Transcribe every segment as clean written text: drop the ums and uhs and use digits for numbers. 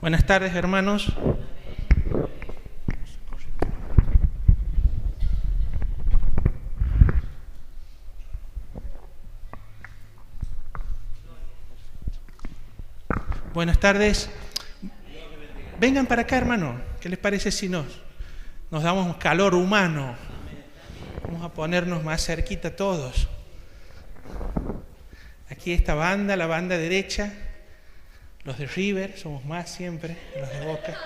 Buenas tardes, hermanos. Buenas tardes. Vengan para acá, hermano. ¿Qué les parece si nos damos calor humano? Vamos a ponernos más cerquita todos. Aquí esta banda, la banda derecha, los de River, somos más siempre, los de Boca.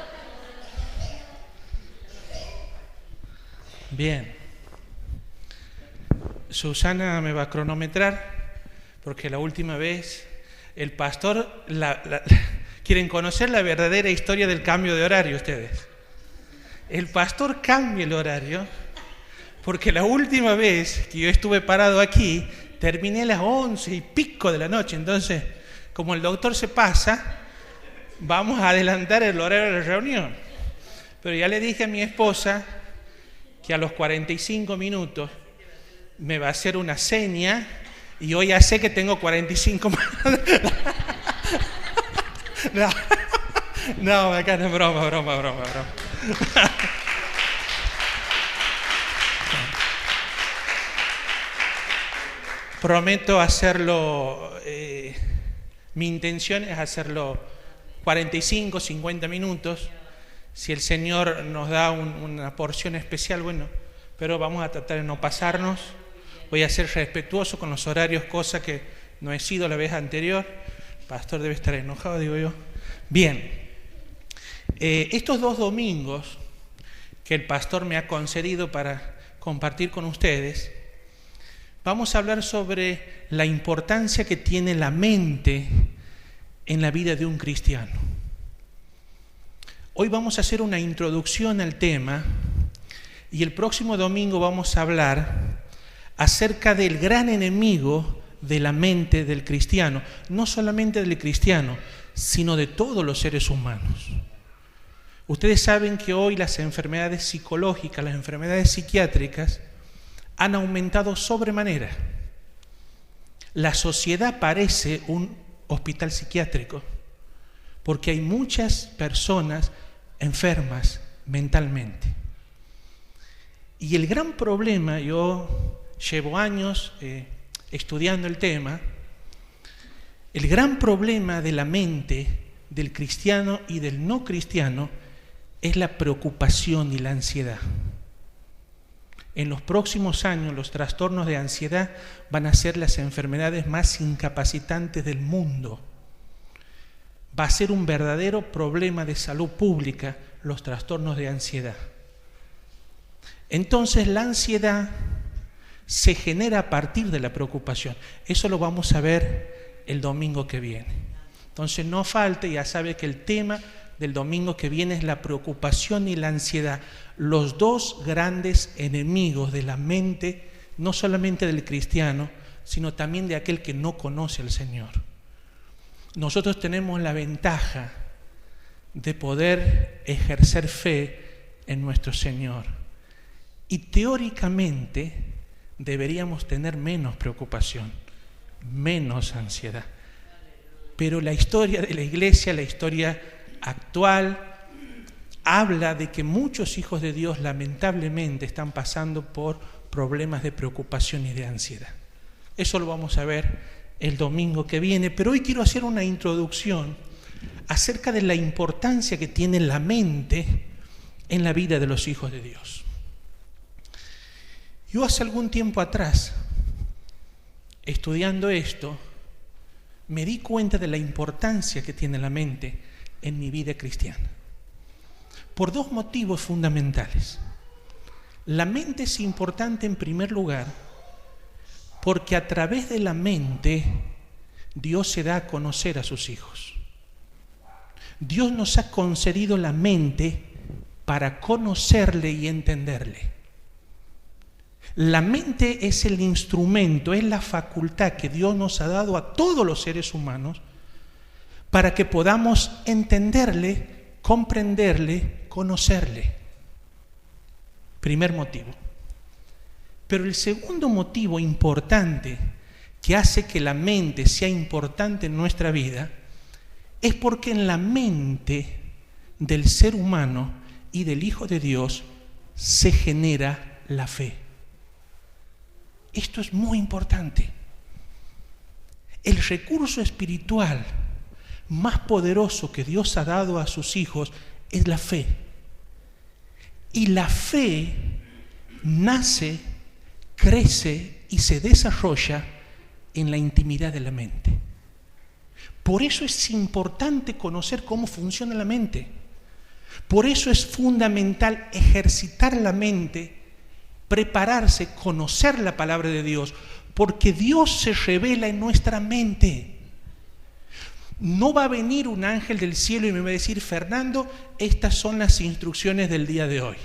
Bien. Susana me va a cronometrar, porque la última vez el pastor... ¿Quieren conocer la verdadera historia del cambio de horario ustedes? El pastor cambia el horario, porque la última vez que yo estuve parado aquí, terminé a las 11 y pico de la noche. Entonces, como el doctor se pasa, vamos a adelantar el horario de la reunión. Pero ya le dije a mi esposa que a los 45 minutos me va a hacer una seña y hoy ya sé que tengo 45 más. No, acá no es broma. Prometo hacerlo, mi intención es hacerlo 45, 50 minutos. Si el Señor nos da una porción especial, bueno, pero vamos a tratar de no pasarnos. Voy a ser respetuoso con los horarios, cosa que no he sido la vez anterior. El pastor debe estar enojado, digo yo. Bien, estos 2 domingos que el pastor me ha concedido para compartir con ustedes, vamos a hablar sobre la importancia que tiene la mente en la vida de un cristiano. Hoy vamos a hacer una introducción al tema y el próximo domingo vamos a hablar acerca del gran enemigo de la mente del cristiano, no solamente del cristiano, sino de todos los seres humanos. Ustedes saben que hoy las enfermedades psicológicas, las enfermedades psiquiátricas han aumentado sobremanera. La sociedad parece un hospital psiquiátrico porque hay muchas personas enfermas mentalmente. Y el gran problema, yo llevo años estudiando el tema, el gran problema de la mente del cristiano y del no cristiano es la preocupación y la ansiedad. En los próximos años los trastornos de ansiedad van a ser las enfermedades más incapacitantes del mundo. Va a ser un verdadero problema de salud pública los trastornos de ansiedad. Entonces la ansiedad se genera a partir de la preocupación. Eso lo vamos a ver el domingo que viene. Entonces no falte, ya sabe que el tema del domingo que viene es la preocupación y la ansiedad, los 2 grandes enemigos de la mente, no solamente del cristiano, sino también de aquel que no conoce al Señor. Nosotros tenemos la ventaja de poder ejercer fe en nuestro Señor y teóricamente deberíamos tener menos preocupación, menos ansiedad. Pero la historia de la iglesia, la historia actual, habla de que muchos hijos de Dios lamentablemente están pasando por problemas de preocupación y de ansiedad. Eso lo vamos a ver el domingo que viene, pero hoy quiero hacer una introducción acerca de la importancia que tiene la mente en la vida de los hijos de Dios. Yo hace algún tiempo atrás, estudiando esto, me di cuenta de la importancia que tiene la mente en mi vida cristiana. Por 2 motivos fundamentales. La mente es importante en primer lugar porque a través de la mente Dios se da a conocer a sus hijos. Dios nos ha concedido la mente para conocerle y entenderle. La mente es el instrumento, es la facultad que Dios nos ha dado a todos los seres humanos para que podamos entenderle, comprenderle, conocerle. Primer motivo. Pero el segundo motivo importante que hace que la mente sea importante en nuestra vida es porque en la mente del ser humano y del Hijo de Dios se genera la fe. Esto es muy importante. El recurso espiritual más poderoso que Dios ha dado a sus hijos es la fe. Y la fe nace, crece y se desarrolla en la intimidad de la mente. Por eso es importante conocer cómo funciona la mente. Por eso es fundamental ejercitar la mente, prepararse, conocer la palabra de Dios, porque Dios se revela en nuestra mente. No va a venir un ángel del cielo y me va a decir: Fernando, estas son las instrucciones del día de hoy.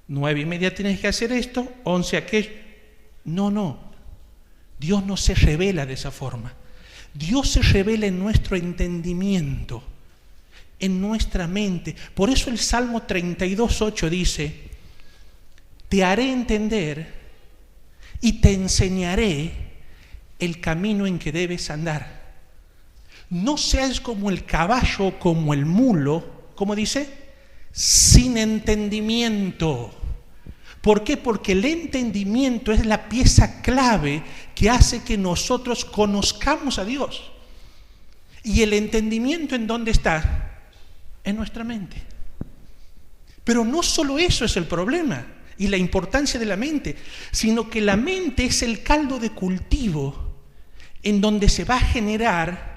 9:30 tienes que hacer esto, 11 aquello. No. Dios no se revela de esa forma. Dios se revela en nuestro entendimiento, en nuestra mente. Por eso el Salmo 32:8 dice: te haré entender y te enseñaré el camino en que debes andar. No seas como el caballo o como el mulo, ¿cómo dice? Sin entendimiento. ¿Por qué? Porque el entendimiento es la pieza clave que hace que nosotros conozcamos a Dios. ¿Y el entendimiento en dónde está? En nuestra mente. Pero no solo eso es el problema y la importancia de la mente, sino que la mente es el caldo de cultivo en donde se va a generar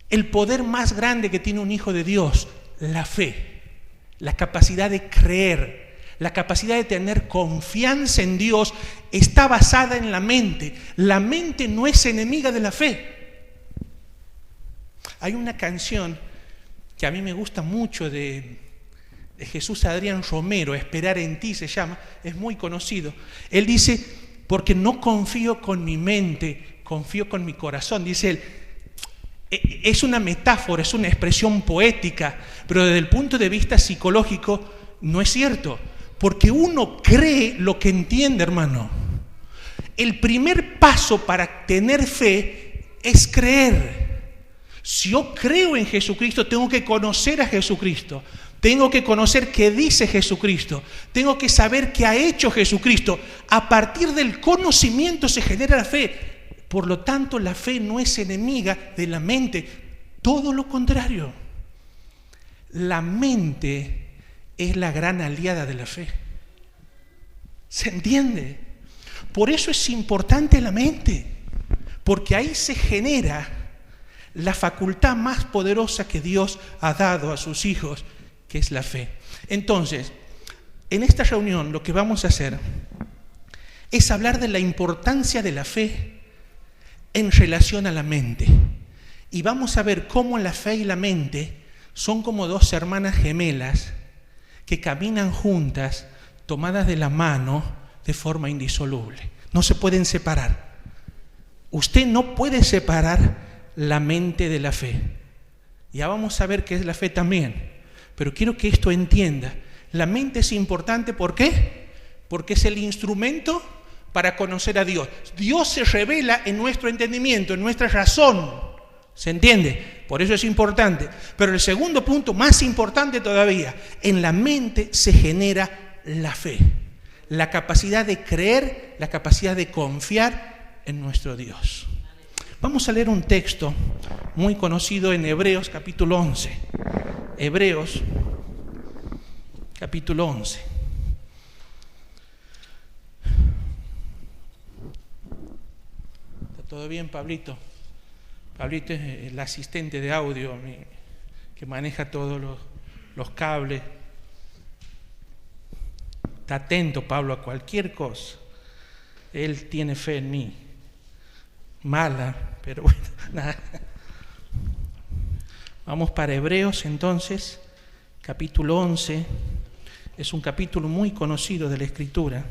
el poder más grande que tiene un hijo de Dios, la fe, la capacidad de creer. La capacidad de tener confianza en Dios está basada en la mente. La mente no es enemiga de la fe. Hay una canción que a mí me gusta mucho de Jesús Adrián Romero, Esperar en ti se llama, es muy conocido. Él dice: porque no confío con mi mente, confío con mi corazón. Dice él, es una metáfora, es una expresión poética, pero desde el punto de vista psicológico no es cierto. Porque uno cree lo que entiende, hermano. El primer paso para tener fe es creer. Si yo creo en Jesucristo, tengo que conocer a Jesucristo. Tengo que conocer qué dice Jesucristo. Tengo que saber qué ha hecho Jesucristo. A partir del conocimiento se genera la fe. Por lo tanto, la fe no es enemiga de la mente. Todo lo contrario. La mente es la gran aliada de la fe. ¿Se entiende? Por eso es importante la mente, porque ahí se genera la facultad más poderosa que Dios ha dado a sus hijos, que es la fe. Entonces, en esta reunión lo que vamos a hacer es hablar de la importancia de la fe en relación a la mente. Y vamos a ver cómo la fe y la mente son como dos hermanas gemelas que caminan juntas, tomadas de la mano de forma indisoluble. No se pueden separar. Usted no puede separar la mente de la fe. Ya vamos a ver qué es la fe también. Pero quiero que esto entienda. La mente es importante, ¿por qué? Porque es el instrumento para conocer a Dios. Dios se revela en nuestro entendimiento, en nuestra razón. ¿Se entiende? Por eso es importante. Pero el segundo punto, más importante todavía, en la mente se genera la fe, la capacidad de creer, la capacidad de confiar en nuestro Dios. Vamos a leer un texto muy conocido en Hebreos capítulo 11. Hebreos capítulo 11. ¿Está todo bien, Pablito? Pablito es el asistente de audio que maneja todos los cables. Está atento, Pablo, a cualquier cosa. Él tiene fe en mí. Mala, pero bueno, nada. Vamos para Hebreos entonces, capítulo 11. Es un capítulo muy conocido de la Escritura.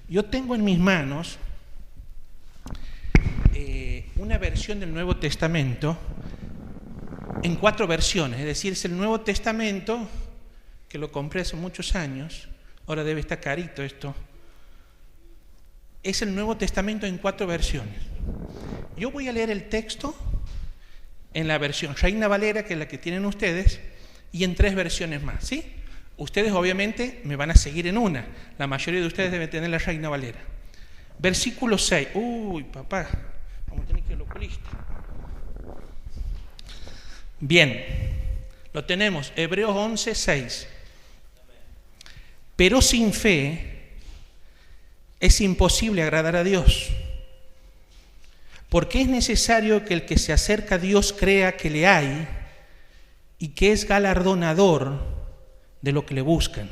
Yo tengo en mis manos una versión del Nuevo Testamento en 4 versiones. Es decir, es el Nuevo Testamento que lo compré hace muchos años. Ahora debe estar carito esto. Es el Nuevo Testamento en 4 versiones. Yo voy a leer el texto en la versión Reina Valera, que es la que tienen ustedes, y en 3 versiones más, ¿sí? Ustedes obviamente me van a seguir en una. La mayoría de ustedes deben tener la Reina Valera. Versículo 6. Uy, papá, vamos a tener que ir al oculista. Bien, lo tenemos. Hebreos 11, 6. Pero sin fe es imposible agradar a Dios, porque es necesario que el que se acerca a Dios crea que le hay y que es galardonador de lo que le buscan.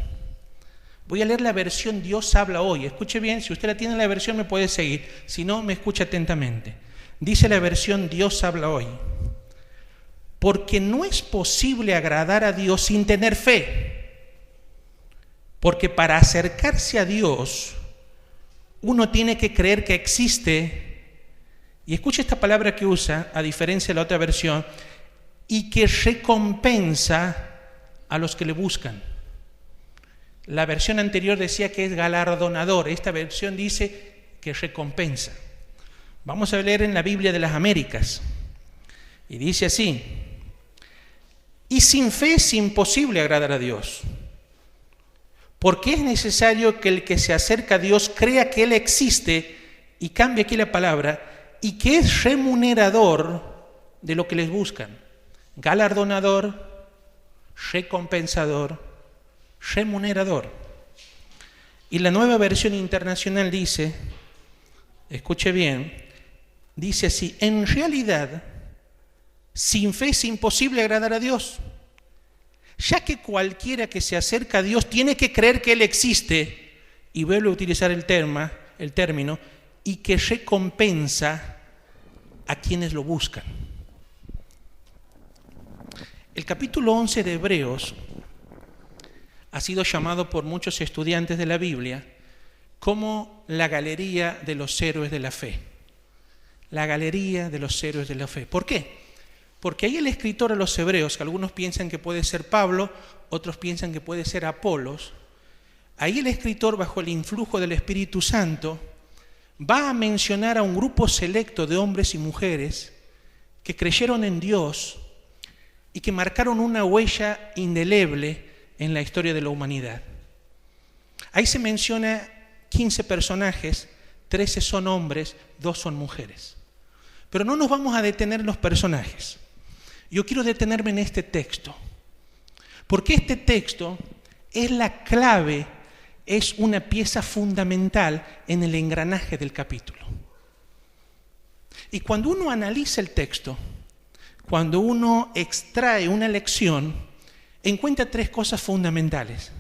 Voy a leer la versión Dios habla hoy. Escuche bien, si usted la tiene en la versión me puede seguir, si no me escucha atentamente. Dice la versión Dios habla hoy: porque no es posible agradar a Dios sin tener fe, porque para acercarse a Dios uno tiene que creer que existe. Y escuche esta palabra que usa, a diferencia de la otra versión, y que recompensa a los que le buscan. La versión anterior decía que es galardonador, esta versión dice que recompensa. Vamos a leer en la Biblia de las Américas, y dice así: y sin fe es imposible agradar a Dios, porque es necesario que el que se acerca a Dios crea que Él existe, y cambia aquí la palabra, y que es remunerador de lo que les buscan. Galardonador, recompensador, remunerador. Y la Nueva Versión Internacional dice, escuche bien, dice así: en realidad, sin fe es imposible agradar a Dios, ya que cualquiera que se acerca a Dios tiene que creer que Él existe, y vuelve a utilizar el término, y que recompensa a quienes lo buscan. El capítulo 11 de Hebreos ha sido llamado por muchos estudiantes de la Biblia como la galería de los héroes de la fe. La galería de los héroes de la fe. ¿Por qué? Porque ahí el escritor a los Hebreos, que algunos piensan que puede ser Pablo, otros piensan que puede ser Apolos, ahí el escritor, bajo el influjo del Espíritu Santo, va a mencionar a un grupo selecto de hombres y mujeres que creyeron en Dios y que marcaron una huella indeleble en la historia de la humanidad. Ahí se menciona 15 personajes, 13 son hombres, 2 son mujeres. Pero no nos vamos a detener en los personajes. Yo quiero detenerme en este texto, porque este texto es la clave, es una pieza fundamental en el engranaje del capítulo. Y cuando uno analiza el texto, cuando uno extrae una lección, encuentra 3 cosas fundamentales,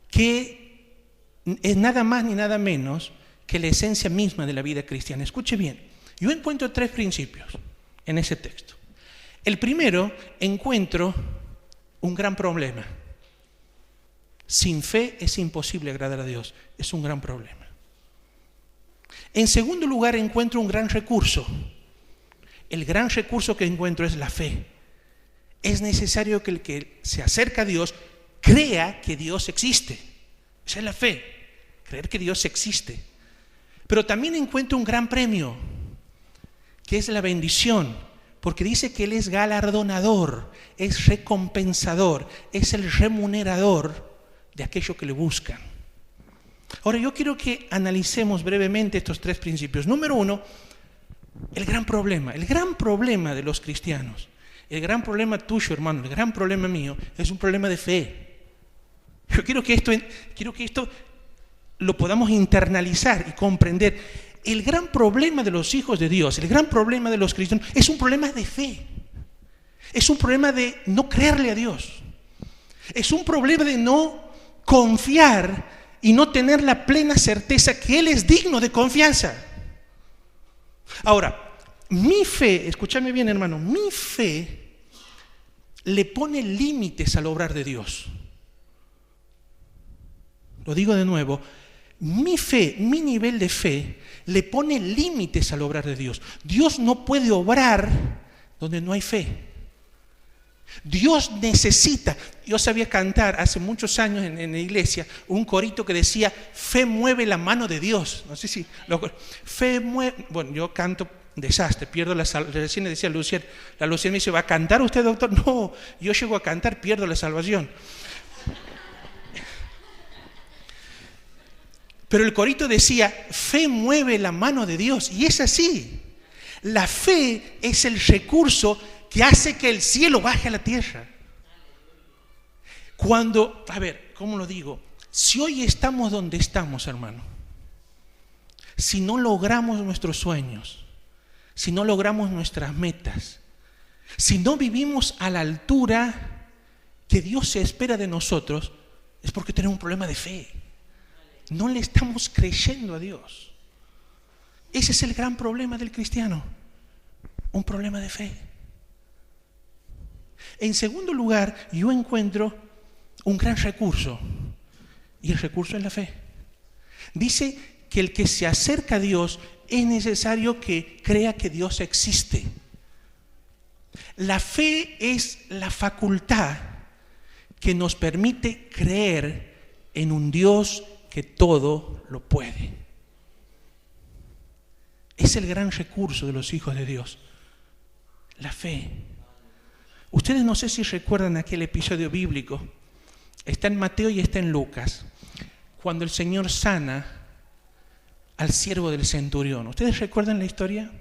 que es nada más ni nada menos que la esencia misma de la vida cristiana. Escuche bien, yo encuentro 3 principios en ese texto. El primero, encuentro un gran problema. Sin fe es imposible agradar a Dios. Es un gran problema. En segundo lugar, encuentro un gran recurso. El gran recurso que encuentro es la fe. Es necesario que el que se acerca a Dios crea que Dios existe. Esa es la fe, creer que Dios existe. Pero también encuentro un gran premio, que es la bendición, porque dice que Él es galardonador, es recompensador, es el remunerador de aquello que le buscan. Ahora yo quiero que analicemos brevemente estos 3 principios. Número 1, el gran problema de los cristianos, el gran problema tuyo, hermano, el gran problema mío, es un problema de fe. Yo quiero que esto lo podamos internalizar y comprender. El gran problema de los hijos de Dios, el gran problema de los cristianos, es un problema de fe. Es un problema de no creerle a Dios. Es un problema de no confiar y no tener la plena certeza que Él es digno de confianza. Ahora, mi fe, escúchame bien, hermano, mi fe le pone límites al obrar de Dios. Lo digo de nuevo, mi fe, mi nivel de fe le pone límites al obrar de Dios. Dios no puede obrar donde no hay fe. Dios necesita. Yo sabía cantar hace muchos años en la iglesia un corito que decía: fe mueve la mano de Dios. No sé si fe mueve. Bueno, yo canto, desastre, pierdo la salvación. Recién le decía a Lucía, la Lucía me dice, ¿va a cantar usted, doctor? No, yo llego a cantar, pierdo la salvación. Pero el corito decía, fe mueve la mano de Dios, y es así. La fe es el recurso que hace que el cielo baje a la tierra. Cuando, a ver, ¿cómo lo digo? Si hoy estamos donde estamos, hermano, si no logramos nuestros sueños, si no logramos nuestras metas, si no vivimos a la altura que Dios se espera de nosotros, es porque tenemos un problema de fe. No le estamos creyendo a Dios. Ese es el gran problema del cristiano, un problema de fe. En segundo lugar, yo encuentro un gran recurso, y el recurso es la fe. Dice que el que se acerca a Dios es necesario que crea que Dios existe. La fe es la facultad que nos permite creer en un Dios que todo lo puede. Es el gran recurso de los hijos de Dios, la fe. Ustedes no sé si recuerdan aquel episodio bíblico, está en Mateo y está en Lucas, cuando el Señor sana al siervo del centurión. ¿Ustedes recuerdan la historia?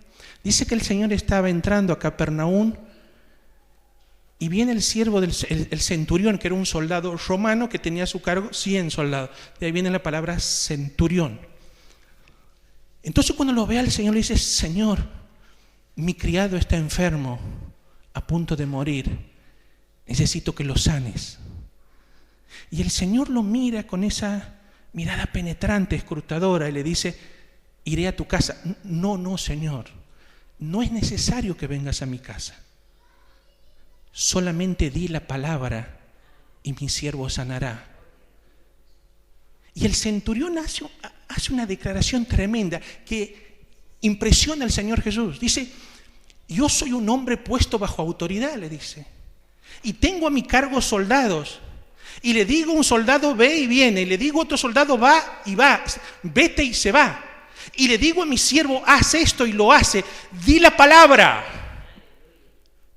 Dice que el Señor estaba entrando a Capernaum y viene el siervo del el centurión, que era un soldado romano que tenía a su cargo 100 soldados. De ahí viene la palabra centurión. Entonces cuando lo ve al Señor le dice, Señor, mi criado está enfermo, a punto de morir, necesito que lo sanes. Y el Señor lo mira con esa mirada penetrante, escrutadora, y le dice, iré a tu casa. No, Señor, no es necesario que vengas a mi casa. Solamente di la palabra y mi siervo sanará. Y el centurión hace una declaración tremenda que impresiona al Señor Jesús. Dice, yo soy un hombre puesto bajo autoridad, le dice, y tengo a mi cargo soldados. Y le digo a un soldado, ve y viene. Y le digo a otro soldado, va y va. Vete y se va. Y le digo a mi siervo, haz esto y lo hace. Di la palabra.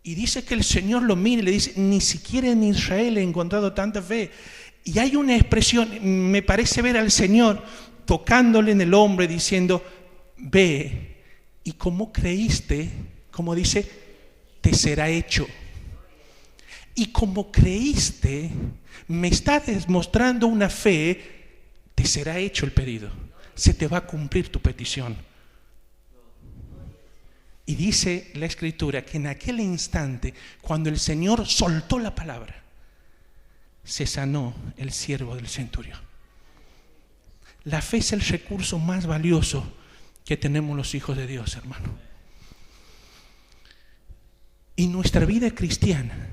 Y dice que el Señor lo mira y le dice, ni siquiera en Israel he encontrado tanta fe. Y hay una expresión, me parece ver al Señor tocándole en el hombro y diciendo, ve, y como creíste, como dice, te será hecho. Y como creíste, me está demostrando una fe, te será hecho el pedido. Se te va a cumplir tu petición. Y dice la Escritura que en aquel instante, cuando el Señor soltó la palabra, se sanó el siervo del centurión. La fe es el recurso más valioso que tenemos los hijos de Dios, hermano. Y nuestra vida cristiana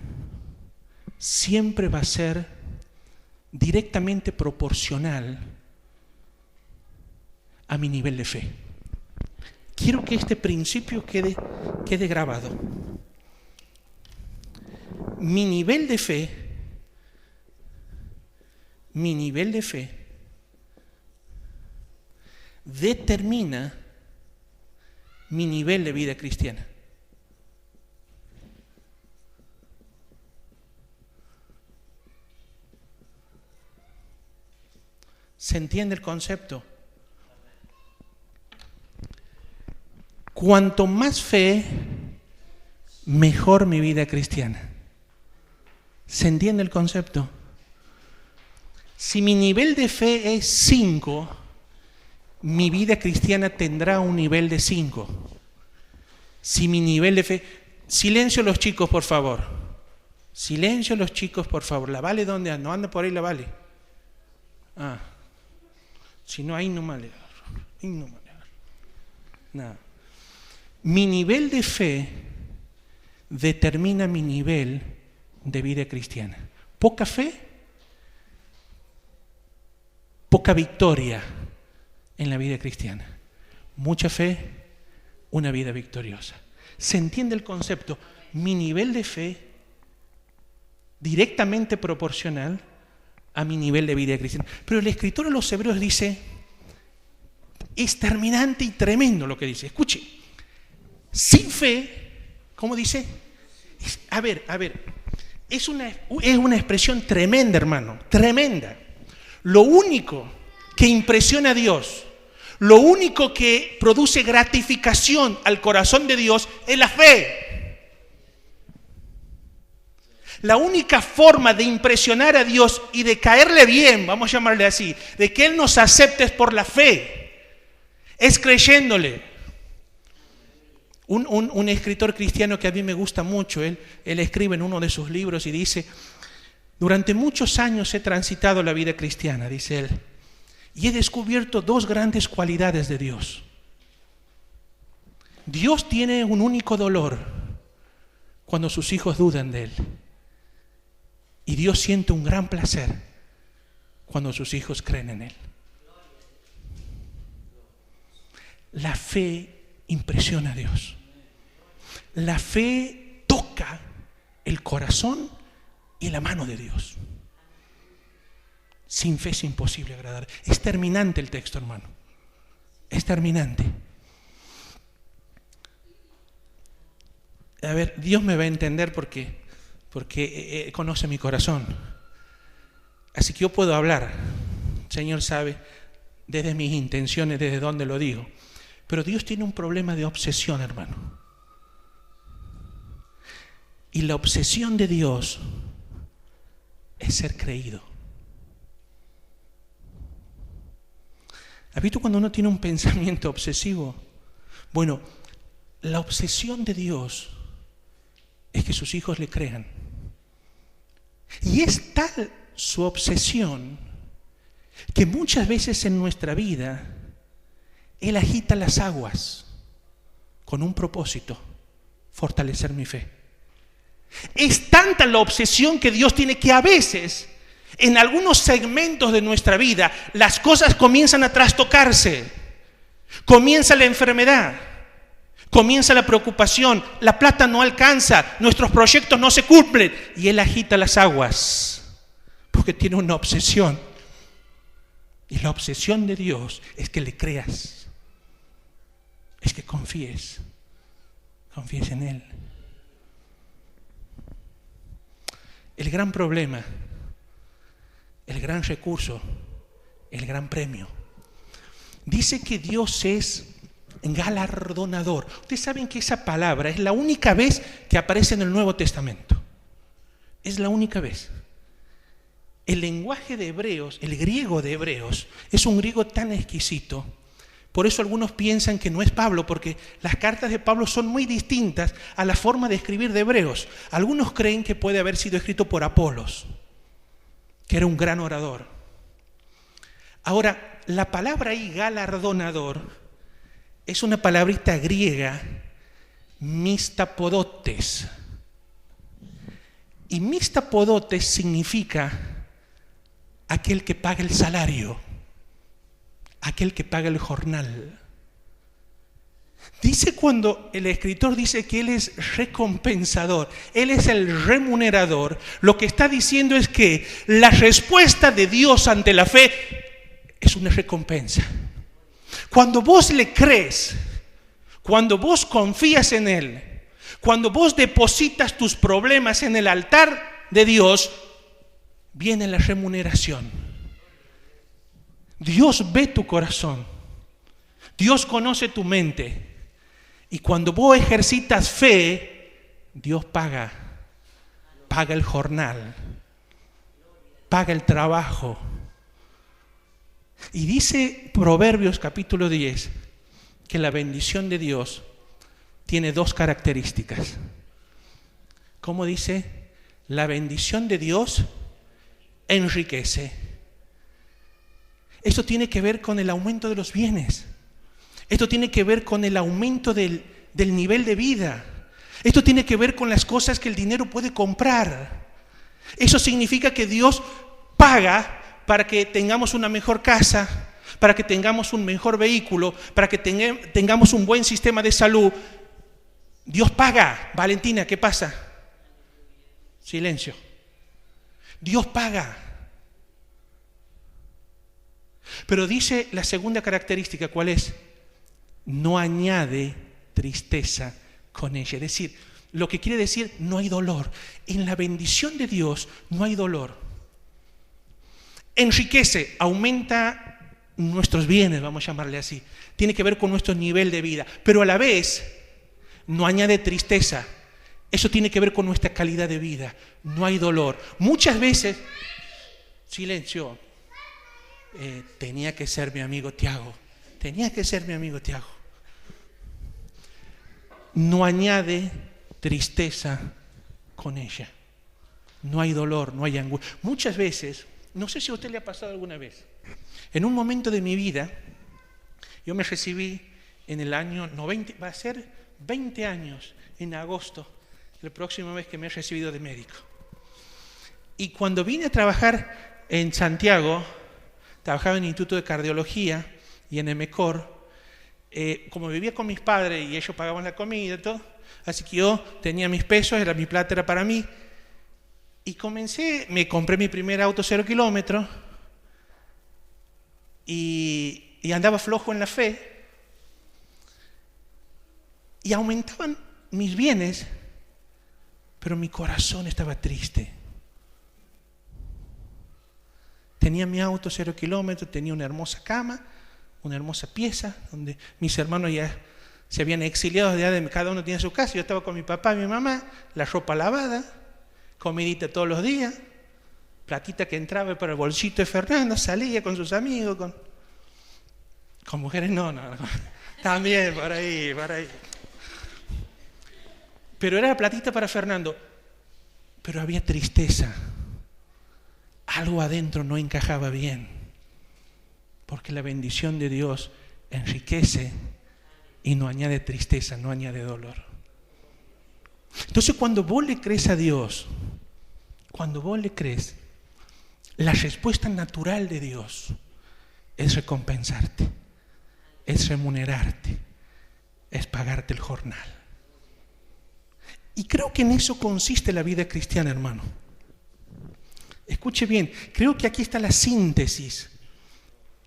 siempre va a ser directamente proporcional a mi nivel de fe. Quiero que este principio quede grabado. Mi nivel de fe determina mi nivel de vida cristiana. ¿Se entiende el concepto? Cuanto más fe, mejor mi vida cristiana. ¿Se entiende el concepto? Si mi nivel de fe es 5, mi vida cristiana tendrá un nivel de 5. Si mi nivel de fe... Silencio los chicos, por favor. Silencio los chicos, por favor. ¿La Vale dónde anda? ¿No anda por ahí la Vale? Ah. Si no, ahí no me alegro. Ahí no me alegro. Nada. Mi nivel de fe determina mi nivel de vida cristiana. Poca fe, poca victoria en la vida cristiana. Mucha fe, una vida victoriosa. ¿Se entiende el concepto? Mi nivel de fe directamente proporcional a mi nivel de vida cristiana. Pero el escritor a los Hebreos dice, es terminante y tremendo lo que dice. Escuche, sin fe, ¿cómo dice? A ver, es una expresión tremenda, hermano, tremenda. Lo único que impresiona a Dios, lo único que produce gratificación al corazón de Dios es la fe. La única forma de impresionar a Dios y de caerle bien, vamos a llamarle así, de que Él nos acepte es por la fe, es creyéndole. Un escritor cristiano que a mí me gusta mucho, él escribe en uno de sus libros y dice: durante muchos años he transitado la vida cristiana, dice él, y he descubierto dos grandes cualidades de Dios. Dios tiene un único dolor cuando sus hijos dudan de Él. Y Dios siente un gran placer cuando sus hijos creen en Él. La fe impresiona a Dios. La fe toca el corazón y la mano de Dios. Sin fe es imposible agradar. Es terminante el texto, hermano. Es terminante. A ver, Dios me va a entender porque conoce mi corazón. Así que yo puedo hablar. El Señor sabe desde mis intenciones, desde dónde lo digo. Pero Dios tiene un problema de obsesión, hermano. Y la obsesión de Dios es ser creído. ¿Has visto cuando uno tiene un pensamiento obsesivo? Bueno, la obsesión de Dios es que sus hijos le crean. Y es tal su obsesión que muchas veces en nuestra vida Él agita las aguas con un propósito: fortalecer mi fe. Es tanta la obsesión que Dios tiene que a veces, en algunos segmentos de nuestra vida, las cosas comienzan a trastocarse. Comienza la enfermedad, comienza la preocupación, la plata no alcanza, nuestros proyectos no se cumplen, y Él agita las aguas porque tiene una obsesión. Y la obsesión de Dios es que le creas, es que confíes en Él. El gran problema, el gran recurso, el gran premio. Dice que Dios es galardonador. Ustedes saben que esa palabra es la única vez que aparece en el Nuevo Testamento. Es la única vez. El lenguaje de Hebreos, el griego de Hebreos, es un griego tan exquisito. Por eso algunos piensan que no es Pablo, porque las cartas de Pablo son muy distintas a la forma de escribir de Hebreos. Algunos creen que puede haber sido escrito por Apolos, que era un gran orador. Ahora, la palabra ahí, galardonador, es una palabrita griega, mistapodotes. Y mistapodotes significa aquel que paga el salario, aquel que paga el jornal. Dice cuando el escritor dice que Él es recompensador, Él es el remunerador, lo que está diciendo es que la respuesta de Dios ante la fe es una recompensa. Cuando vos le crees, cuando vos confías en Él, cuando vos depositas tus problemas en el altar de Dios, viene la remuneración. Dios ve tu corazón, Dios conoce tu mente, y cuando vos ejercitas fe, Dios paga el jornal, paga el trabajo. Y dice Proverbios capítulo 10 que la bendición de Dios tiene dos características. ¿Cómo dice? La bendición de Dios enriquece. Esto tiene que ver con el aumento de los bienes. Esto tiene que ver con el aumento del nivel de vida. Esto tiene que ver con las cosas que el dinero puede comprar. Eso significa que Dios paga para que tengamos una mejor casa, para que tengamos un mejor vehículo, para que tengamos un buen sistema de salud. Dios paga. Valentina, ¿qué pasa? Silencio. Dios paga. Pero dice la segunda característica, ¿cuál es? No añade tristeza con ella. Es decir, lo que quiere decir, no hay dolor. En la bendición de Dios no hay dolor. Enriquece, aumenta nuestros bienes, vamos a llamarle así. Tiene que ver con nuestro nivel de vida, pero a la vez no añade tristeza. Eso tiene que ver con nuestra calidad de vida. No hay dolor. Muchas veces, silencio, tenía que ser mi amigo Tiago. Tenía que ser mi amigo Tiago. No añade tristeza con ella. No hay dolor, no hay angustia. Muchas veces, no sé si a usted le ha pasado alguna vez, en un momento de mi vida, yo me recibí en el año 90, va a ser 20 años, en agosto, la próxima vez que me he recibido de médico. Y cuando vine a trabajar en Santiago, trabajaba en el Instituto de Cardiología y en EMECOR, como vivía con mis padres y ellos pagaban la comida y todo, así que yo tenía mis pesos, mi plata era para mí, y me compré mi primer auto 0 kilómetros y andaba flojo en la fe, y aumentaban mis bienes, pero mi corazón estaba triste. Tenía mi auto 0 kilómetros, tenía una hermosa cama, una hermosa pieza, donde mis hermanos ya se habían exiliado, cada uno tenía su casa. Yo estaba con mi papá y mi mamá, la ropa lavada, comidita todos los días, platita que entraba para el bolsito de Fernando, salía con sus amigos, con mujeres no, también por ahí. Pero era la platita para Fernando, pero había tristeza. Algo adentro no encajaba bien, porque la bendición de Dios enriquece y no añade tristeza, no añade dolor. Entonces, cuando vos le crees a Dios, la respuesta natural de Dios es recompensarte, es remunerarte, es pagarte el jornal. Y creo que en eso consiste la vida cristiana, hermano. Escuche bien, creo que aquí está la síntesis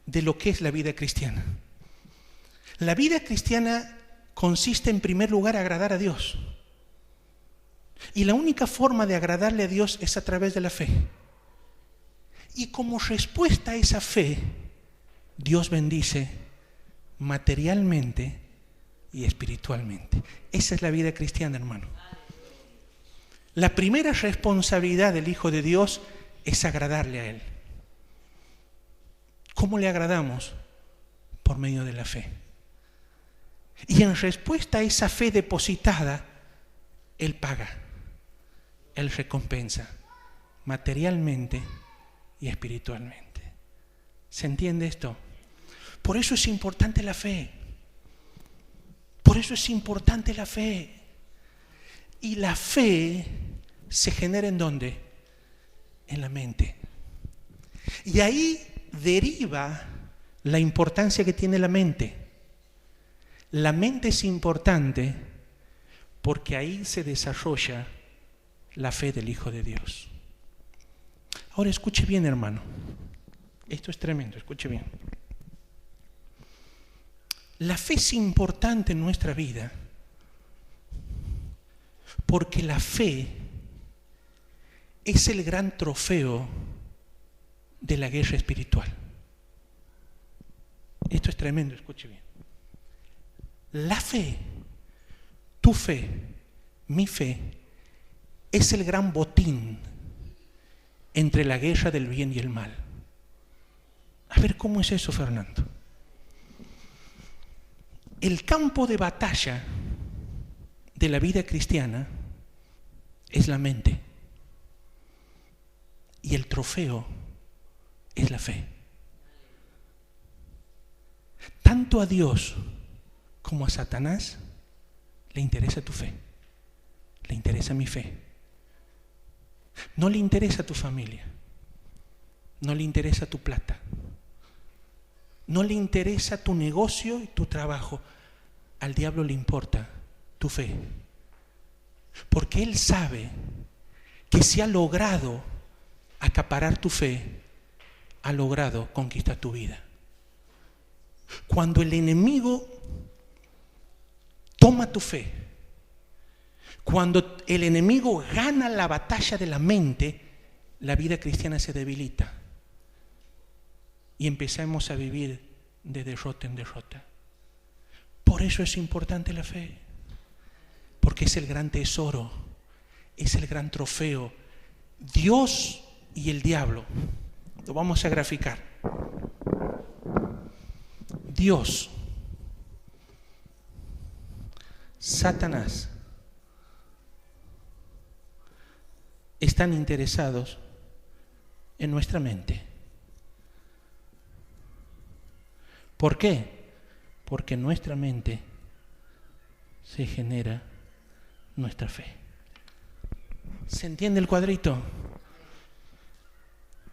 de lo que es la vida cristiana. La vida cristiana consiste en primer lugar en agradar a Dios. Y la única forma de agradarle a Dios es a través de la fe. Y como respuesta a esa fe, Dios bendice materialmente y espiritualmente. Esa es la vida cristiana, hermano. La primera responsabilidad del Hijo de Dios es agradarle a Él. ¿Cómo le agradamos? Por medio de la fe. Y en respuesta a esa fe depositada, Él paga, Él recompensa, materialmente y espiritualmente. ¿Se entiende esto? Por eso es importante la fe. Por eso es importante la fe. Y la fe se genera ¿en dónde? En la mente. Y ahí deriva la importancia que tiene la mente. La mente es importante porque ahí se desarrolla la fe del Hijo de Dios. Ahora escuche bien, hermano. Esto es tremendo, escuche bien. La fe es importante en nuestra vida porque la fe es el gran trofeo de la guerra espiritual. Esto es tremendo, escuche bien. La fe, tu fe, mi fe, es el gran botín entre la guerra del bien y el mal. A ver, ¿cómo es eso, Fernando? El campo de batalla de la vida cristiana es la mente. Y el trofeo es la fe. Tanto a Dios como a Satanás le interesa tu fe. Le interesa mi fe. No le interesa tu familia. No le interesa tu plata. No le interesa tu negocio y tu trabajo. Al diablo le importa tu fe. Porque él sabe que si ha logrado acaparar tu fe, ha logrado conquistar tu vida. Cuando el enemigo toma tu fe. Cuando el enemigo gana la batalla de la mente, la vida cristiana se debilita y empezamos a vivir de derrota en derrota. Por eso es importante la fe, porque es el gran tesoro, es el gran trofeo. Dios y el diablo, lo vamos a graficar. Dios, Satanás, están interesados en nuestra mente. ¿Por qué? Porque en nuestra mente se genera nuestra fe. ¿Se entiende el cuadrito?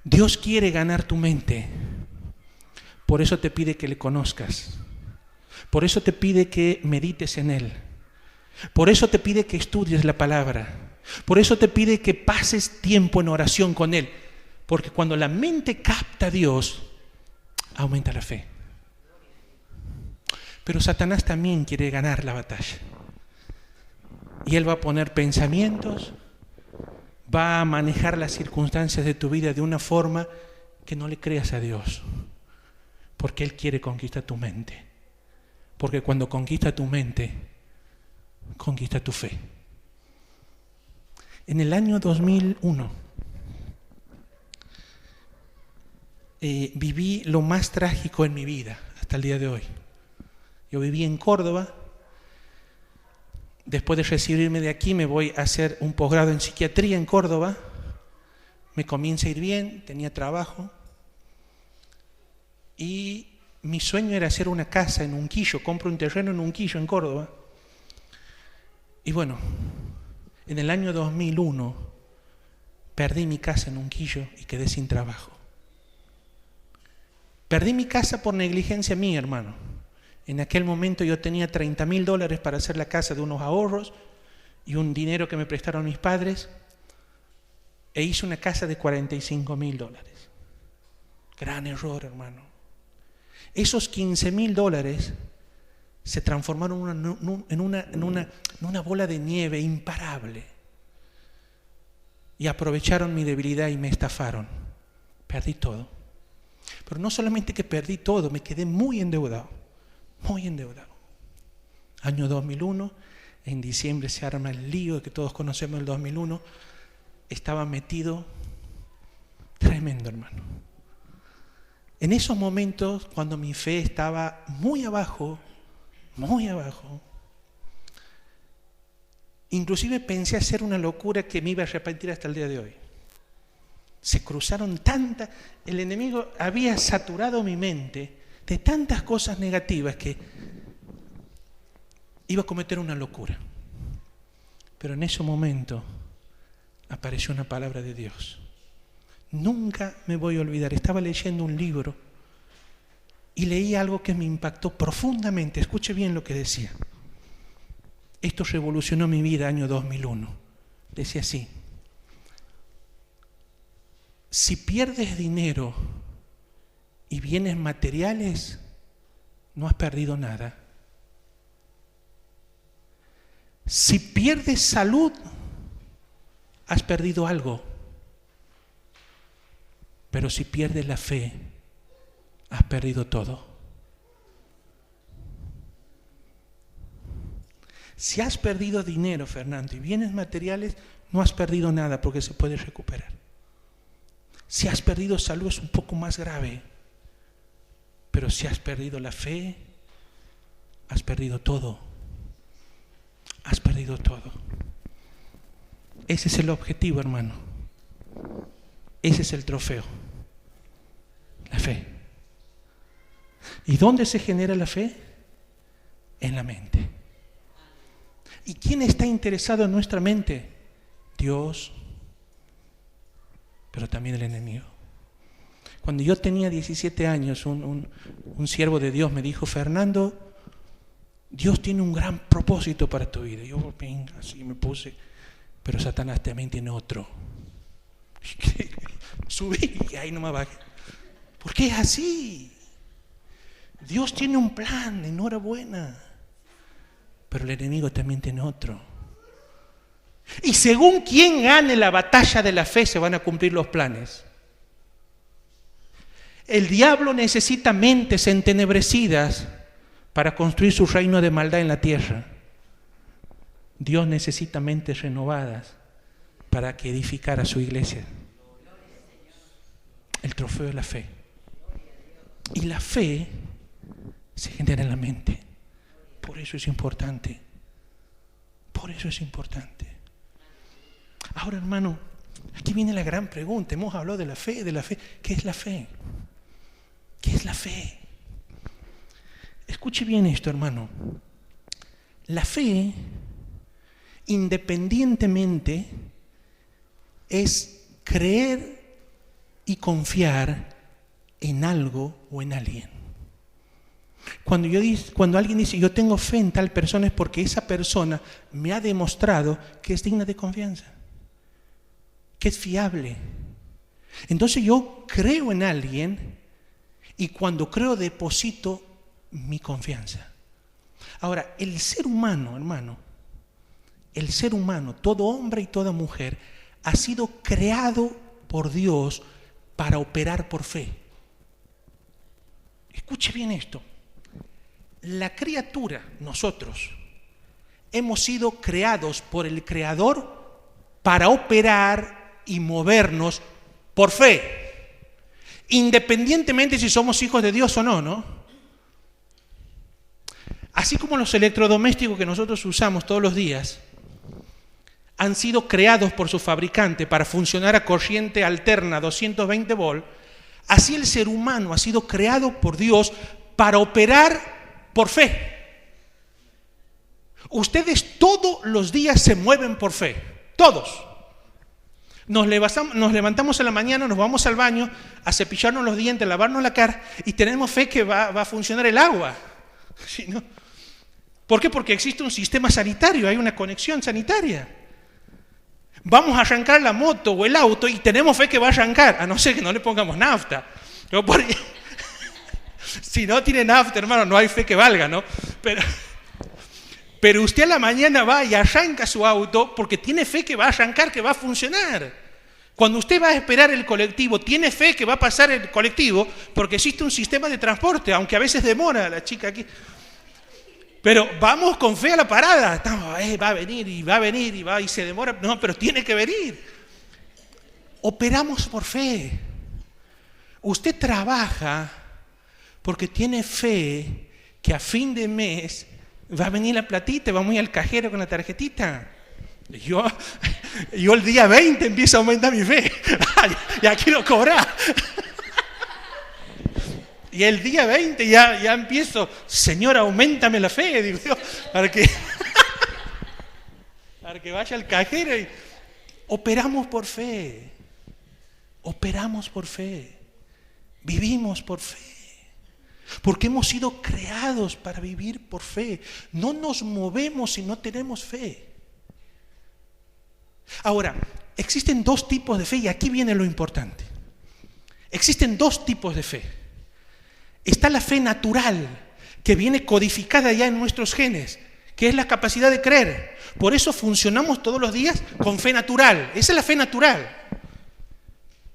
Dios quiere ganar tu mente. Por eso te pide que le conozcas. Por eso te pide que medites en Él. Por eso te pide que estudies la palabra. Por eso te pide que pases tiempo en oración con Él. Porque cuando la mente capta a Dios, aumenta la fe. Pero Satanás también quiere ganar la batalla. Y él va a poner pensamientos, va a manejar las circunstancias de tu vida de una forma que no le creas a Dios. Porque él quiere conquistar tu mente. Porque cuando conquista tu mente, conquista tu fe. En el año 2001, viví lo más trágico en mi vida hasta el día de hoy. Yo viví en Córdoba. Después de recibirme de aquí me voy a hacer un posgrado en psiquiatría en Córdoba. Me comienza a ir bien, tenía trabajo. Y mi sueño era hacer una casa en Unquillo. Compro un terreno en Unquillo, en Córdoba. Y bueno, en el año 2001 perdí mi casa en Unquillo y quedé sin trabajo. Perdí mi casa por negligencia mía, hermano. En aquel momento yo tenía $30,000 para hacer la casa de unos ahorros y un dinero que me prestaron mis padres, e hice una casa de $45,000. Gran error, hermano. Esos $15,000 se transformaron en una bola de nieve imparable y aprovecharon mi debilidad y me estafaron. Perdí todo. Pero no solamente que perdí todo, me quedé muy endeudado. Muy endeudado. Año 2001, en diciembre se arma el lío que todos conocemos, el 2001. Estaba metido tremendo, hermano. En esos momentos, cuando mi fe estaba muy abajo, inclusive pensé hacer una locura que me iba a arrepentir hasta el día de hoy. Se cruzaron el enemigo había saturado mi mente de tantas cosas negativas que iba a cometer una locura. Pero en ese momento apareció una palabra de Dios. Nunca me voy a olvidar. Estaba leyendo un libro y leí algo que me impactó profundamente. Escuche bien lo que decía. Esto revolucionó mi vida año 2001. Decía así: si pierdes dinero y bienes materiales, no has perdido nada. Si pierdes salud, has perdido algo. Pero si pierdes la fe, has perdido todo. Si has perdido dinero, Fernando, y bienes materiales, no has perdido nada porque se puede recuperar. Si has perdido salud es un poco más grave. Pero si has perdido la fe, has perdido todo. Has perdido todo. Ese es el objetivo, hermano. Ese es el trofeo. La fe. ¿Y dónde se genera la fe? En la mente. ¿Y quién está interesado en nuestra mente? Dios, pero también el enemigo. Cuando yo tenía 17 años, un siervo de Dios me dijo: Fernando, Dios tiene un gran propósito para tu vida. Y yo así me puse, pero Satanás también tiene otro. Subí y ahí no me bajé. ¿Por qué es así? Dios tiene un plan, enhorabuena. pero el enemigo también tiene otro. Y según quien gane la batalla de la fe, se van a cumplir los planes. El diablo necesita mentes entenebrecidas para construir su reino de maldad en la tierra. Dios necesita mentes renovadas para que edificara su iglesia. El trofeo de la fe. Y la fe se genera en la mente. Por eso es importante. Por eso es importante. Ahora, hermano, aquí viene la gran pregunta. Hemos hablado de la fe, de la fe. ¿Qué es la fe? ¿Qué es la fe? Escuche bien esto, hermano. La fe, independientemente, es creer y confiar en algo o en alguien. Cuando alguien dice yo tengo fe en tal persona, es porque esa persona me ha demostrado que es digna de confianza, que es fiable. Entonces yo creo en alguien y cuando creo deposito mi confianza. Ahora, el ser humano, hermano, el ser humano, todo hombre y toda mujer, ha sido creado por Dios para operar por fe. Escuche bien esto. La criatura, nosotros, hemos sido creados por el Creador para operar y movernos por fe. Independientemente si somos hijos de Dios o no, ¿no? Así como los electrodomésticos que nosotros usamos todos los días han sido creados por su fabricante para funcionar a corriente alterna 220 volt, así el ser humano ha sido creado por Dios para operar por fe. Ustedes todos los días se mueven por fe, todos. Nos levantamos en la mañana, nos vamos al baño a cepillarnos los dientes, a lavarnos la cara y tenemos fe que va a funcionar el agua. ¿Sí, no? ¿Por qué? Porque existe un sistema sanitario, hay una conexión sanitaria. Vamos a arrancar la moto o el auto y tenemos fe que va a arrancar, a no ser que no le pongamos nafta. Si no tiene nafta, hermano, no hay fe que valga, ¿no? Pero usted a la mañana va y arranca su auto porque tiene fe que va a arrancar, que va a funcionar. Cuando usted va a esperar el colectivo, tiene fe que va a pasar el colectivo porque existe un sistema de transporte, aunque a veces demora la chica aquí. Pero vamos con fe a la parada. Estamos, va a venir y se demora. No, pero tiene que venir. Operamos por fe. Usted trabaja porque tiene fe que a fin de mes va a venir la platita, vamos a ir al cajero con la tarjetita. Yo el día 20 empiezo a aumentar mi fe. Ya quiero cobrar. Y el día 20 ya empiezo, Señor, auméntame la fe, digo yo, para que vaya al cajero. Y operamos por fe, vivimos por fe, porque hemos sido creados para vivir por fe. No nos movemos si no tenemos fe. Ahora, existen dos tipos de fe y aquí viene lo importante. Existen dos tipos de fe. Está la fe natural, que viene codificada ya en nuestros genes, que es la capacidad de creer. Por eso funcionamos todos los días con fe natural. Esa es la fe natural,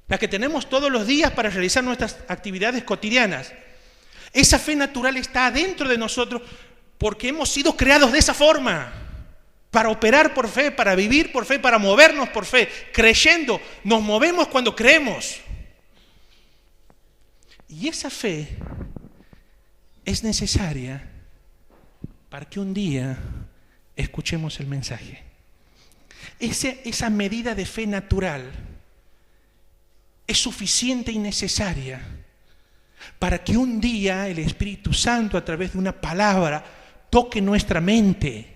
la que tenemos todos los días para realizar nuestras actividades cotidianas. Esa fe natural está adentro de nosotros porque hemos sido creados de esa forma, para operar por fe, para vivir por fe, para movernos por fe, creyendo. Nos movemos cuando creemos. Y esa fe es necesaria para que un día escuchemos el mensaje. Esa medida de fe natural es suficiente y necesaria para que un día el Espíritu Santo, a través de una palabra, toque nuestra mente.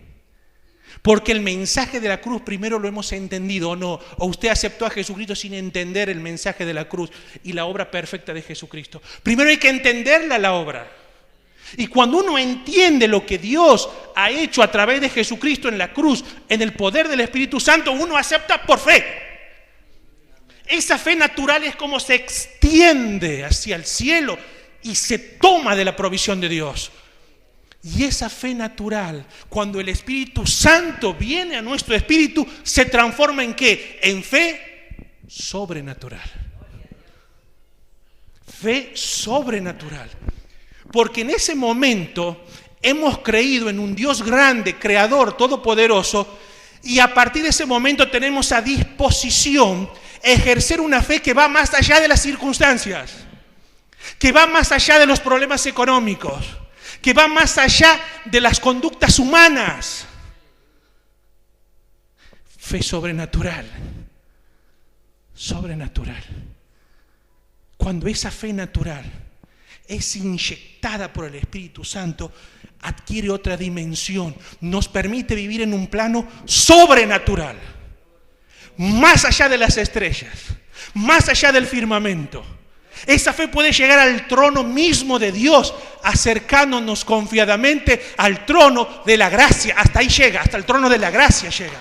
Porque el mensaje de la cruz primero lo hemos entendido o no. O usted aceptó a Jesucristo sin entender el mensaje de la cruz y la obra perfecta de Jesucristo. Primero hay que entenderla la obra. Y cuando uno entiende lo que Dios ha hecho a través de Jesucristo en la cruz, en el poder del Espíritu Santo, uno acepta por fe. Esa fe natural es como se extiende hacia el cielo y se toma de la provisión de Dios. Y esa fe natural, cuando el Espíritu Santo viene a nuestro espíritu, se transforma ¿en qué? En fe sobrenatural. Fe sobrenatural. Porque en ese momento hemos creído en un Dios grande, creador, todopoderoso, y a partir de ese momento tenemos a disposición ejercer una fe que va más allá de las circunstancias, que va más allá de los problemas económicos, que va más allá de las conductas humanas. Fe sobrenatural. Sobrenatural. Cuando esa fe natural es inyectada por el Espíritu Santo, adquiere otra dimensión. Nos permite vivir en un plano sobrenatural. Más allá de las estrellas. Más allá del firmamento. Esa fe puede llegar al trono mismo de Dios, acercándonos confiadamente al trono de la gracia. Hasta ahí llega, hasta el trono de la gracia llega.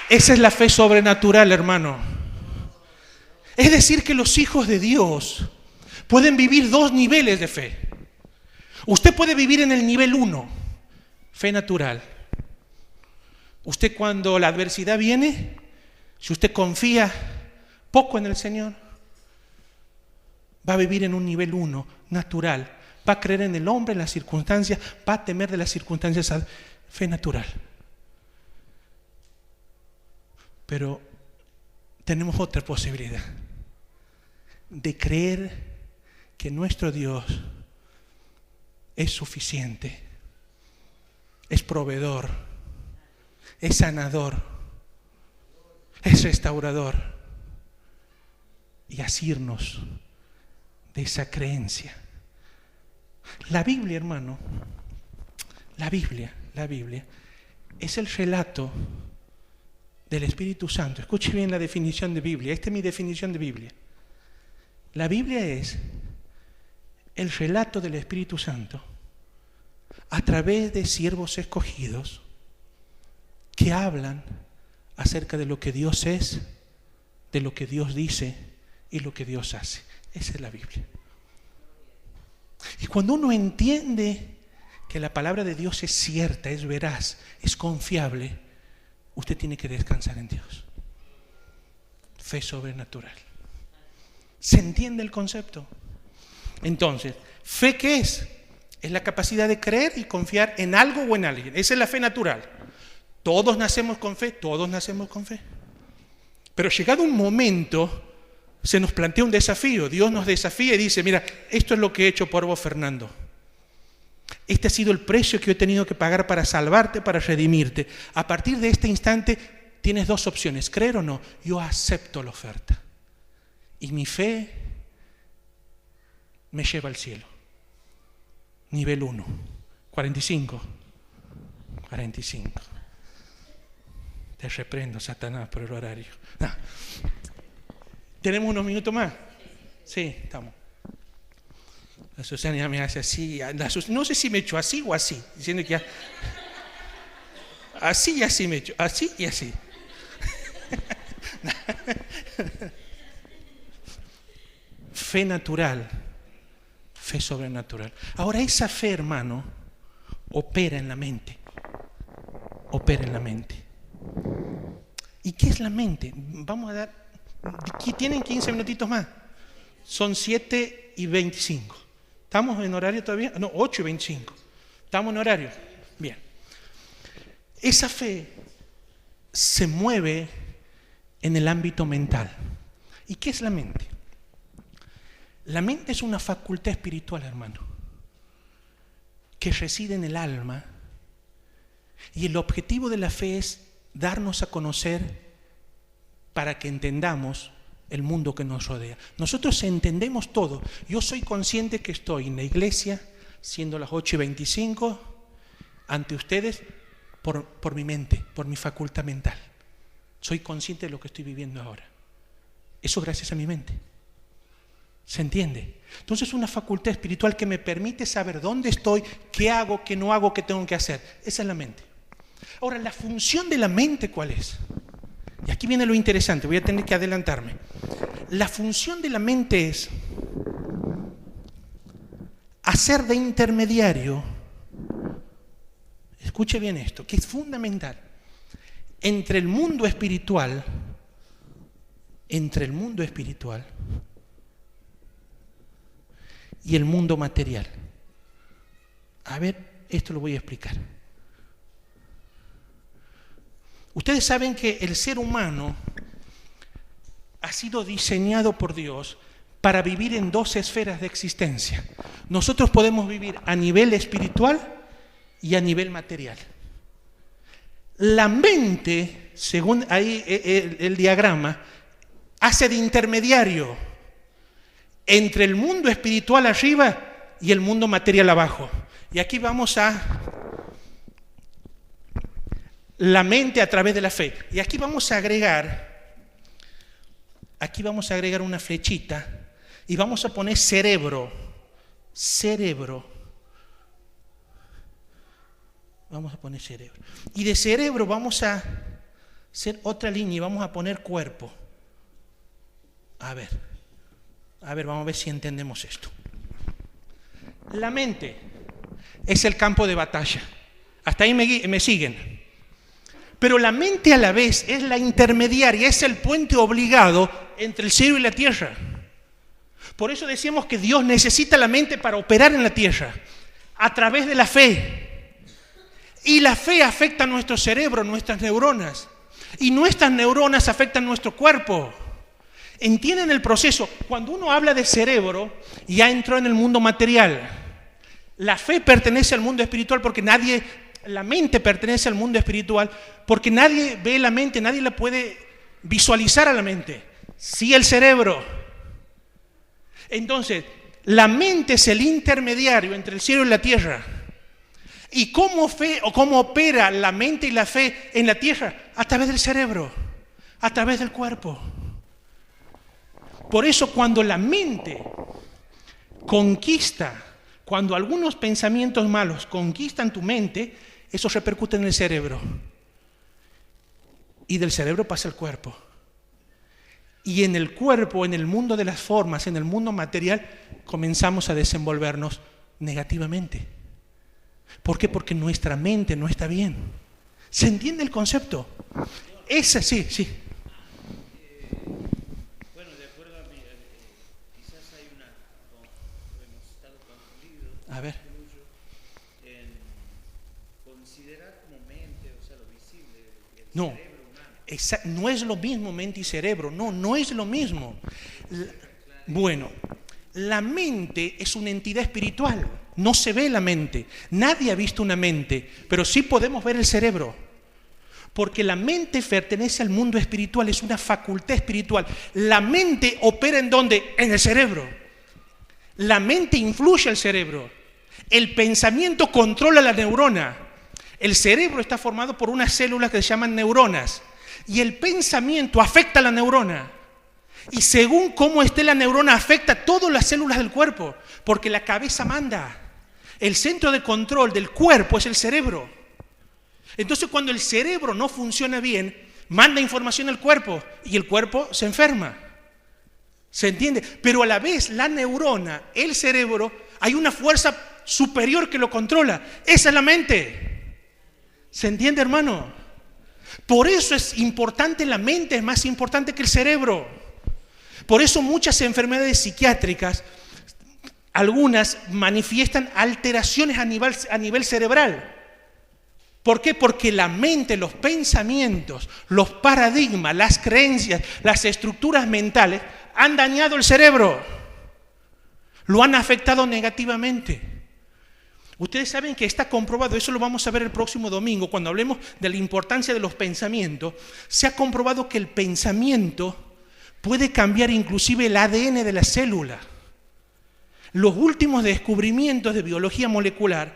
Esa es la fe sobrenatural, hermano. Es decir, que los hijos de Dios pueden vivir dos niveles de fe. Usted puede vivir en el nivel 1, fe natural. Usted, cuando la adversidad viene, si usted confía poco en el Señor, va a vivir en un nivel 1, natural. Va a creer en el hombre, en las circunstancias, va a temer de las circunstancias, fe natural. Pero tenemos otra posibilidad, de creer que nuestro Dios es suficiente, es proveedor, es sanador, es restaurador, y asirnos de esa creencia. La Biblia, hermano, la Biblia es el relato del Espíritu Santo. Escuche bien la definición de Biblia. Esta es mi definición de Biblia. La Biblia es el relato del Espíritu Santo a través de siervos escogidos que hablan acerca de lo que Dios es, de lo que Dios dice y lo que Dios hace. Esa es la Biblia. Y cuando uno entiende que la palabra de Dios es cierta, es veraz, es confiable, usted tiene que descansar en Dios. Fe sobrenatural. ¿Se entiende el concepto? Entonces, ¿fe qué es? Es la capacidad de creer y confiar en algo o en alguien. Esa es la fe natural. Todos nacemos con fe, todos nacemos con fe. Pero llegado un momento, se nos plantea un desafío. Dios nos desafía y dice, mira, esto es lo que he hecho por vos, Fernando. Este ha sido el precio que yo he tenido que pagar para salvarte, para redimirte. A partir de este instante tienes dos opciones, creer o no. Yo acepto la oferta. Y mi fe me lleva al cielo. Nivel 1. 45. Te reprendo, Satanás, por el horario. No. ¿Tenemos unos minutos más? Sí, estamos. La Susana ya me hace así. No sé si me echo así o así. Diciendo que ya, así y así me echo. Así y así. Fe natural. Fe sobrenatural. Ahora, esa fe, hermano, opera en la mente. Opera en la mente. ¿Y qué es la mente? Vamos a dar... ¿Tienen 15 minutitos más? Son 7:25. ¿Estamos en horario todavía? No, 8:25. ¿Estamos en horario? Bien. Esa fe se mueve en el ámbito mental. ¿Y qué es la mente? La mente es una facultad espiritual, hermano, que reside en el alma, y el objetivo de la fe es darnos a conocer para que entendamos el mundo que nos rodea. Nosotros entendemos todo. Yo soy consciente que estoy en la iglesia, siendo las 8:25, ante ustedes por mi mente, por mi facultad mental. Soy consciente de lo que estoy viviendo ahora. Eso gracias a mi mente. ¿Se entiende? Entonces es una facultad espiritual que me permite saber dónde estoy, qué hago, qué no hago, qué tengo que hacer. Esa es la mente. Ahora, la función de la mente, ¿cuál es? Y aquí viene lo interesante, voy a tener que adelantarme. La función de la mente es hacer de intermediario, escuche bien esto, que es fundamental, entre el mundo espiritual y el mundo material. A ver, esto lo voy a explicar. Ustedes saben que el ser humano ha sido diseñado por Dios para vivir en dos esferas de existencia. Nosotros podemos vivir a nivel espiritual y a nivel material. La mente, según ahí el diagrama, hace de intermediario entre el mundo espiritual arriba y el mundo material abajo. Y aquí vamos a la mente a través de la fe. Y aquí vamos a agregar una flechita y vamos a poner cerebro. Vamos a poner cerebro. Y de cerebro vamos a hacer otra línea y vamos a poner cuerpo. A ver, vamos a ver si entendemos esto. La mente es el campo de batalla. Hasta ahí me siguen. Pero la mente a la vez es la intermediaria, es el puente obligado entre el cielo y la tierra. Por eso decíamos que Dios necesita la mente para operar en la tierra, a través de la fe. Y la fe afecta a nuestro cerebro, nuestras neuronas. Y nuestras neuronas afectan nuestro cuerpo. ¿Entienden el proceso? Cuando uno habla de cerebro, ya entró en el mundo material. La fe pertenece al mundo espiritual porque la mente pertenece al mundo espiritual porque nadie ve la mente, nadie la puede visualizar a la mente. Sí el cerebro. Entonces, la mente es el intermediario entre el cielo y la tierra. ¿Y cómo opera la mente y la fe en la tierra? A través del cerebro, a través del cuerpo. Por eso cuando la mente conquista, cuando algunos pensamientos malos conquistan tu mente, eso repercute en el cerebro. Y del cerebro pasa al cuerpo. Y en el cuerpo, en el mundo de las formas, en el mundo material, comenzamos a desenvolvernos negativamente. ¿Por qué? Porque nuestra mente no está bien. ¿Se entiende el concepto? Ese sí. Bueno, de acuerdo a mí, quizás hay hemos estado confundidos. A ver. En considerar como mente, o sea, lo visible, el No. cerebro humano. No es lo mismo mente y cerebro, no es lo mismo. Bueno, la mente es una entidad espiritual, no se ve la mente. Nadie ha visto una mente, pero sí podemos ver el cerebro. Porque la mente pertenece al mundo espiritual, es una facultad espiritual. La mente opera ¿en dónde? En el cerebro. La mente influye al cerebro. El pensamiento controla la neurona. El cerebro está formado por unas células que se llaman neuronas. Y el pensamiento afecta a la neurona. Y según cómo esté la neurona, afecta a todas las células del cuerpo. Porque la cabeza manda. El centro de control del cuerpo es el cerebro. Entonces, cuando el cerebro no funciona bien, manda información al cuerpo y el cuerpo se enferma. ¿Se entiende? Pero a la vez, la neurona, el cerebro, hay una fuerza superior que lo controla. Esa es la mente. ¿Se entiende, hermano? Por eso es importante la mente, es más importante que el cerebro. Por eso muchas enfermedades psiquiátricas, algunas manifiestan alteraciones a nivel cerebral. ¿Por qué? Porque la mente, los pensamientos, los paradigmas, las creencias, las estructuras mentales han dañado el cerebro. Lo han afectado negativamente. Ustedes saben que está comprobado, eso lo vamos a ver el próximo domingo, cuando hablemos de la importancia de los pensamientos. Se ha comprobado que el pensamiento puede cambiar inclusive el ADN de la célula. Los últimos descubrimientos de biología molecular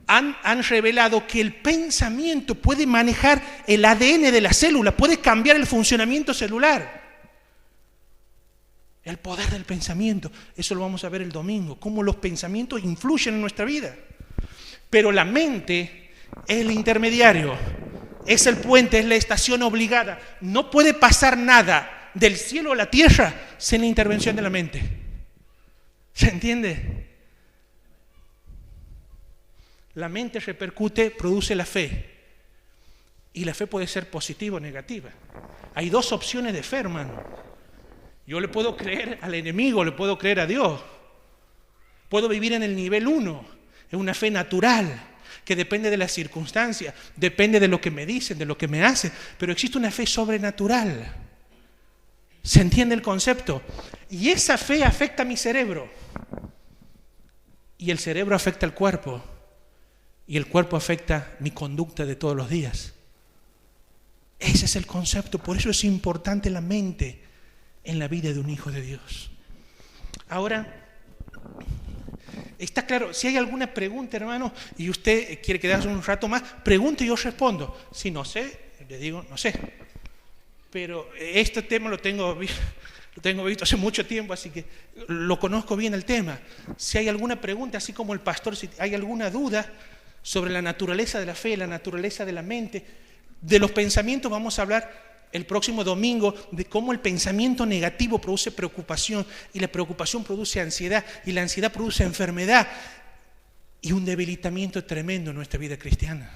han revelado que el pensamiento puede manejar el ADN de la célula, puede cambiar el funcionamiento celular. El poder del pensamiento, eso lo vamos a ver el domingo, cómo los pensamientos influyen en nuestra vida. Pero la mente es el intermediario, es el puente, es la estación obligada. No puede pasar nada del cielo a la tierra sin la intervención de la mente. ¿Se entiende? La mente repercute, produce la fe. Y la fe puede ser positiva o negativa. Hay dos opciones de fe, hermano. Yo le puedo creer al enemigo, le puedo creer a Dios. Puedo vivir en el nivel 1, en una fe natural, que depende de las circunstancias, depende de lo que me dicen, de lo que me hacen, pero existe una fe sobrenatural. ¿Se entiende el concepto? Y esa fe afecta a mi cerebro. Y el cerebro afecta al cuerpo. Y el cuerpo afecta mi conducta de todos los días. Ese es el concepto, por eso es importante la mente en la vida de un hijo de Dios. Ahora, está claro, si hay alguna pregunta, hermano, y usted quiere quedarse un rato más, pregunte y yo respondo. Si no sé, le digo, no sé. Pero este tema lo tengo visto hace mucho tiempo, así que lo conozco bien el tema. Si hay alguna pregunta, así como el pastor, si hay alguna duda sobre la naturaleza de la fe, la naturaleza de la mente, de los pensamientos, vamos a hablar el próximo domingo de cómo el pensamiento negativo produce preocupación y la preocupación produce ansiedad y la ansiedad produce enfermedad y un debilitamiento tremendo en nuestra vida cristiana.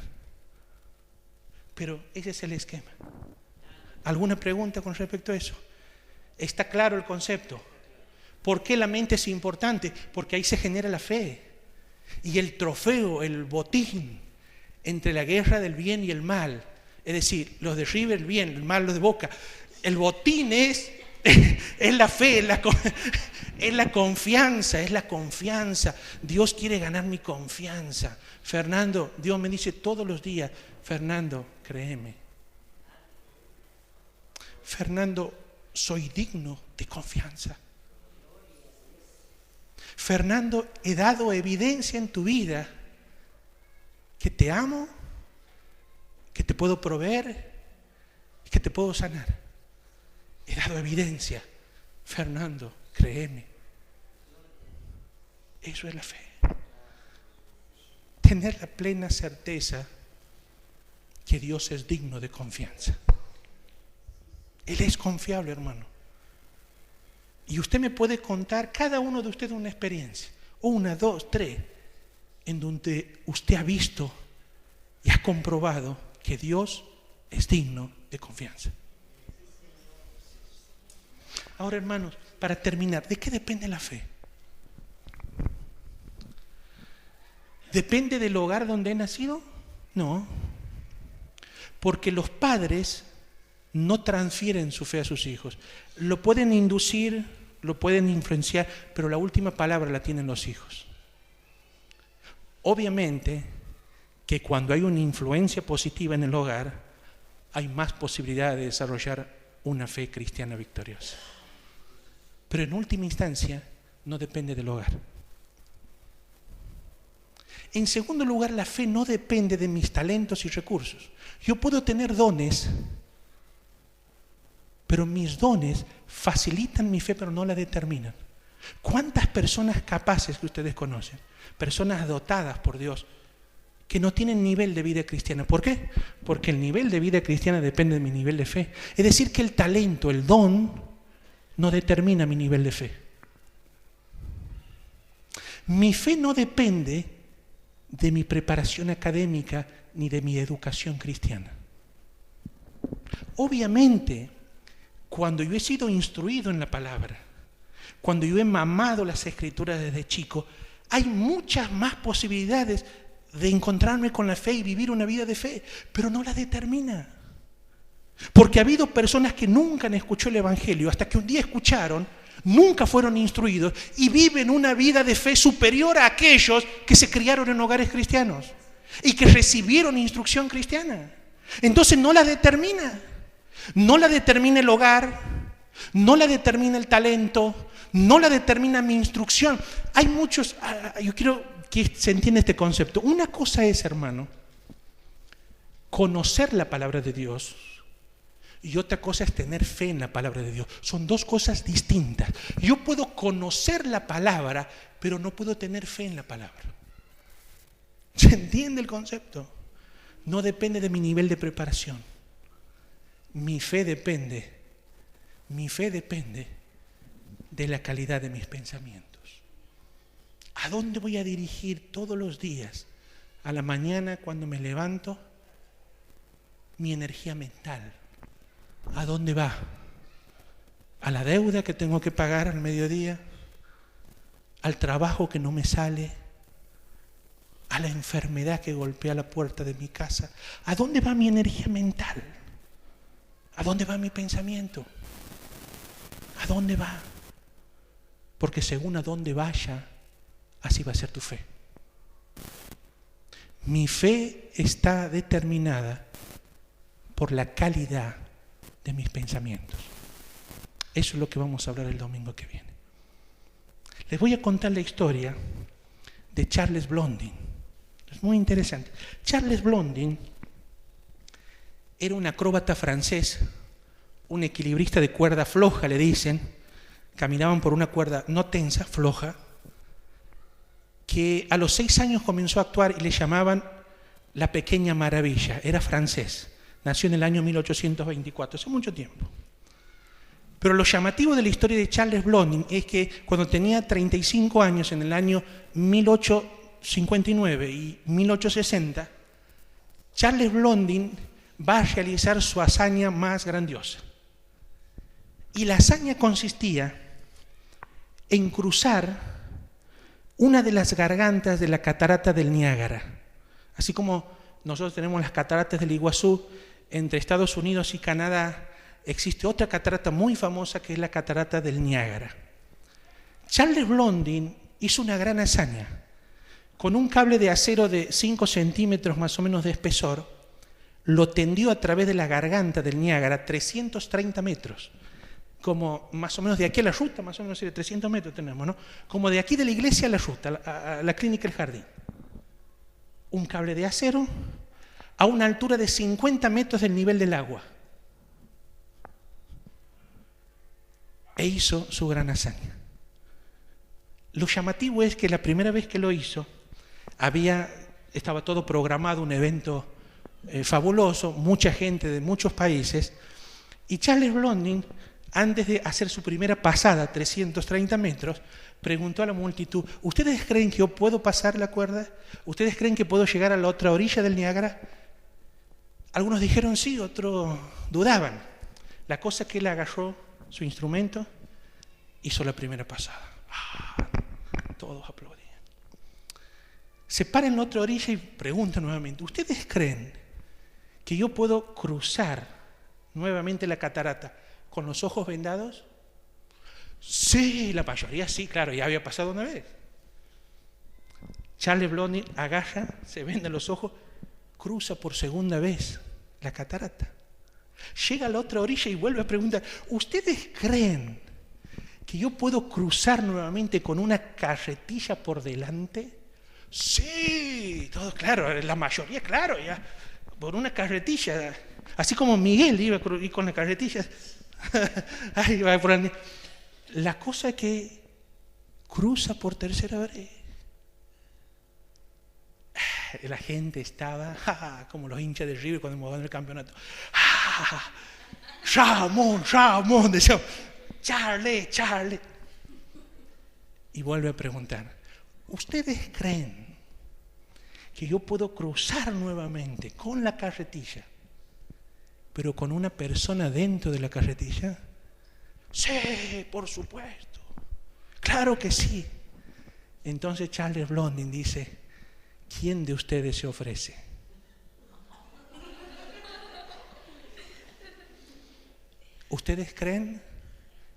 Pero ese es el esquema. ¿Alguna pregunta con respecto a eso? ¿Está claro el concepto? ¿Por qué la mente es importante? Porque ahí se genera la fe. Y el trofeo, el botín entre la guerra del bien y el mal, es decir, los de River el bien, el mal los de Boca, el botín es la fe, es la confianza. Dios quiere ganar mi confianza. Fernando, Dios me dice todos los días, Fernando, créeme. Fernando, soy digno de confianza. Fernando, he dado evidencia en tu vida que te amo, que te puedo proveer, que te puedo sanar. He dado evidencia. Fernando, créeme. Eso es la fe. Tener la plena certeza que Dios es digno de confianza. Él es confiable, hermano. Y usted me puede contar, cada uno de ustedes, una experiencia, 1, 2, 3, en donde usted ha visto y ha comprobado que Dios es digno de confianza. Ahora, hermanos, para terminar, ¿de qué depende la fe? ¿Depende del hogar donde he nacido? No. Porque los padres no transfieren su fe a sus hijos. Lo pueden inducir, lo pueden influenciar, pero la última palabra la tienen los hijos. Obviamente que cuando hay una influencia positiva en el hogar, hay más posibilidad de desarrollar una fe cristiana victoriosa. Pero en última instancia, no depende del hogar. En segundo lugar, la fe no depende de mis talentos y recursos. Yo puedo tener dones, pero mis dones facilitan mi fe, pero no la determinan. ¿Cuántas personas capaces que ustedes conocen? Personas dotadas por Dios, que no tienen nivel de vida cristiana. ¿Por qué? Porque el nivel de vida cristiana depende de mi nivel de fe. Es decir, que el talento, el don, no determina mi nivel de fe. Mi fe no depende de mi preparación académica ni de mi educación cristiana. Obviamente, cuando yo he sido instruido en la palabra, cuando yo he mamado las escrituras desde chico, hay muchas más posibilidades de encontrarme con la fe y vivir una vida de fe, pero no la determina. Porque ha habido personas que nunca han escuchado el Evangelio, hasta que un día escucharon, nunca fueron instruidos y viven una vida de fe superior a aquellos que se criaron en hogares cristianos y que recibieron instrucción cristiana. Entonces no la determina. No la determina el hogar, no la determina el talento, no la determina mi instrucción. Hay muchos, yo quiero que se entienda este concepto. Una cosa es, hermano, conocer la palabra de Dios y otra cosa es tener fe en la palabra de Dios. Son dos cosas distintas. Yo puedo conocer la palabra, pero no puedo tener fe en la palabra. ¿Se entiende el concepto? No depende de mi nivel de preparación. Mi fe depende de la calidad de mis pensamientos. ¿A dónde voy a dirigir todos los días, a la mañana cuando me levanto, mi energía mental? ¿A dónde va? ¿A la deuda que tengo que pagar al mediodía? ¿Al trabajo que no me sale? ¿A la enfermedad que golpea la puerta de mi casa? ¿A dónde va mi energía mental? ¿A dónde va mi pensamiento? ¿A dónde va? Porque según a dónde vaya, así va a ser tu fe. Mi fe está determinada por la calidad de mis pensamientos. Eso es lo que vamos a hablar el domingo que viene. Les voy a contar la historia de Charles Blondin. Es muy interesante. Charles Blondin era un acróbata francés, un equilibrista de cuerda floja, le dicen. Caminaban por una cuerda no tensa, floja, que a los 6 años comenzó a actuar y le llamaban la pequeña maravilla. Era francés, nació en el año 1824, hace mucho tiempo. Pero lo llamativo de la historia de Charles Blondin es que cuando tenía 35 años, en el año 1859 y 1860, Charles Blondin va a realizar su hazaña más grandiosa. Y la hazaña consistía en cruzar una de las gargantas de la catarata del Niágara. Así como nosotros tenemos las cataratas del Iguazú, entre Estados Unidos y Canadá existe otra catarata muy famosa que es la catarata del Niágara. Charles Blondin hizo una gran hazaña. Con un cable de acero de 5 centímetros más o menos de espesor, lo tendió a través de la garganta del Niágara, 330 metros. Como más o menos de aquí a la ruta, más o menos de 300 metros tenemos, ¿no? Como de aquí de la iglesia a la ruta, a la clínica El Jardín. Un cable de acero a una altura de 50 metros del nivel del agua. E hizo su gran hazaña. Lo llamativo es que la primera vez que lo hizo, estaba todo programado, un evento fabuloso, mucha gente de muchos países, y Charles Blondin, antes de hacer su primera pasada, 330 metros, preguntó a la multitud: ¿ustedes creen que yo puedo pasar la cuerda? ¿Ustedes creen que puedo llegar a la otra orilla del Niágara? Algunos dijeron sí, otros dudaban. La cosa es que él agarró su instrumento, hizo la primera pasada. Todos aplaudían. Se para en la otra orilla y pregunta nuevamente: ¿ustedes creen que yo puedo cruzar nuevamente la catarata con los ojos vendados? Sí, la mayoría sí, claro, ya había pasado una vez. Charles Blondin agarra, se venda los ojos, cruza por segunda vez la catarata. Llega a la otra orilla y vuelve a preguntar: ¿ustedes creen que yo puedo cruzar nuevamente con una carretilla por delante? Sí, todo claro, la mayoría, claro, ya, por una carretilla. Así como Miguel iba con la carretilla. Ahí va por el... La cosa es que cruza por tercera vez. La gente estaba como los hinchas de River cuando jugaban el campeonato. Ramón, decía, Charlie. Y vuelve a preguntar: ¿ustedes creen que yo puedo cruzar nuevamente con la carretilla, pero con una persona dentro de la carretilla? Sí, por supuesto. Claro que sí. Entonces Charles Blondin dice: ¿quién de ustedes se ofrece? ¿Ustedes creen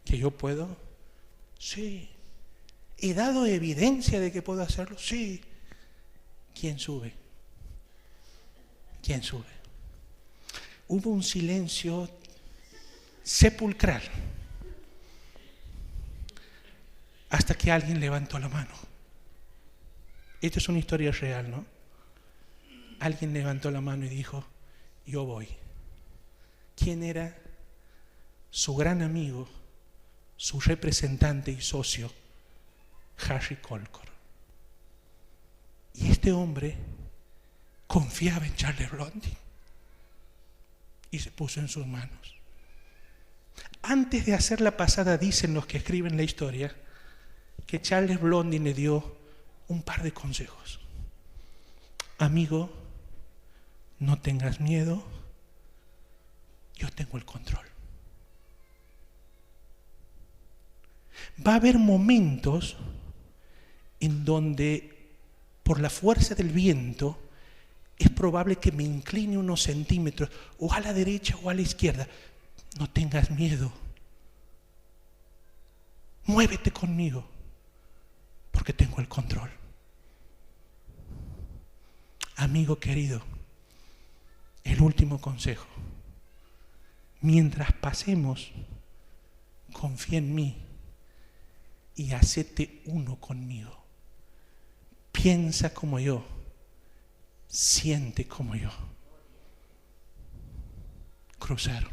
que yo puedo? Sí. ¿He dado evidencia de que puedo hacerlo? Sí. ¿Quién sube? ¿Quién sube? Hubo un silencio sepulcral hasta que alguien levantó la mano. Esta es una historia real, ¿no? Alguien levantó la mano y dijo: yo voy. ¿Quién era? Su gran amigo, su representante y socio, Harry Colcord. Y este hombre confiaba en Charles Blondin y se puso en sus manos. Antes de hacer la pasada, dicen los que escriben la historia, que Charles Blondin le dio un par de consejos. Amigo, no tengas miedo, yo tengo el control. Va a haber momentos en donde, por la fuerza del viento, es probable que me incline unos centímetros, o a la derecha o a la izquierda. No tengas miedo. Muévete conmigo, porque tengo el control. Amigo querido, el último consejo. Mientras pasemos, confía en mí y hacete uno conmigo. Piensa como yo, siente como yo. Cruzaron.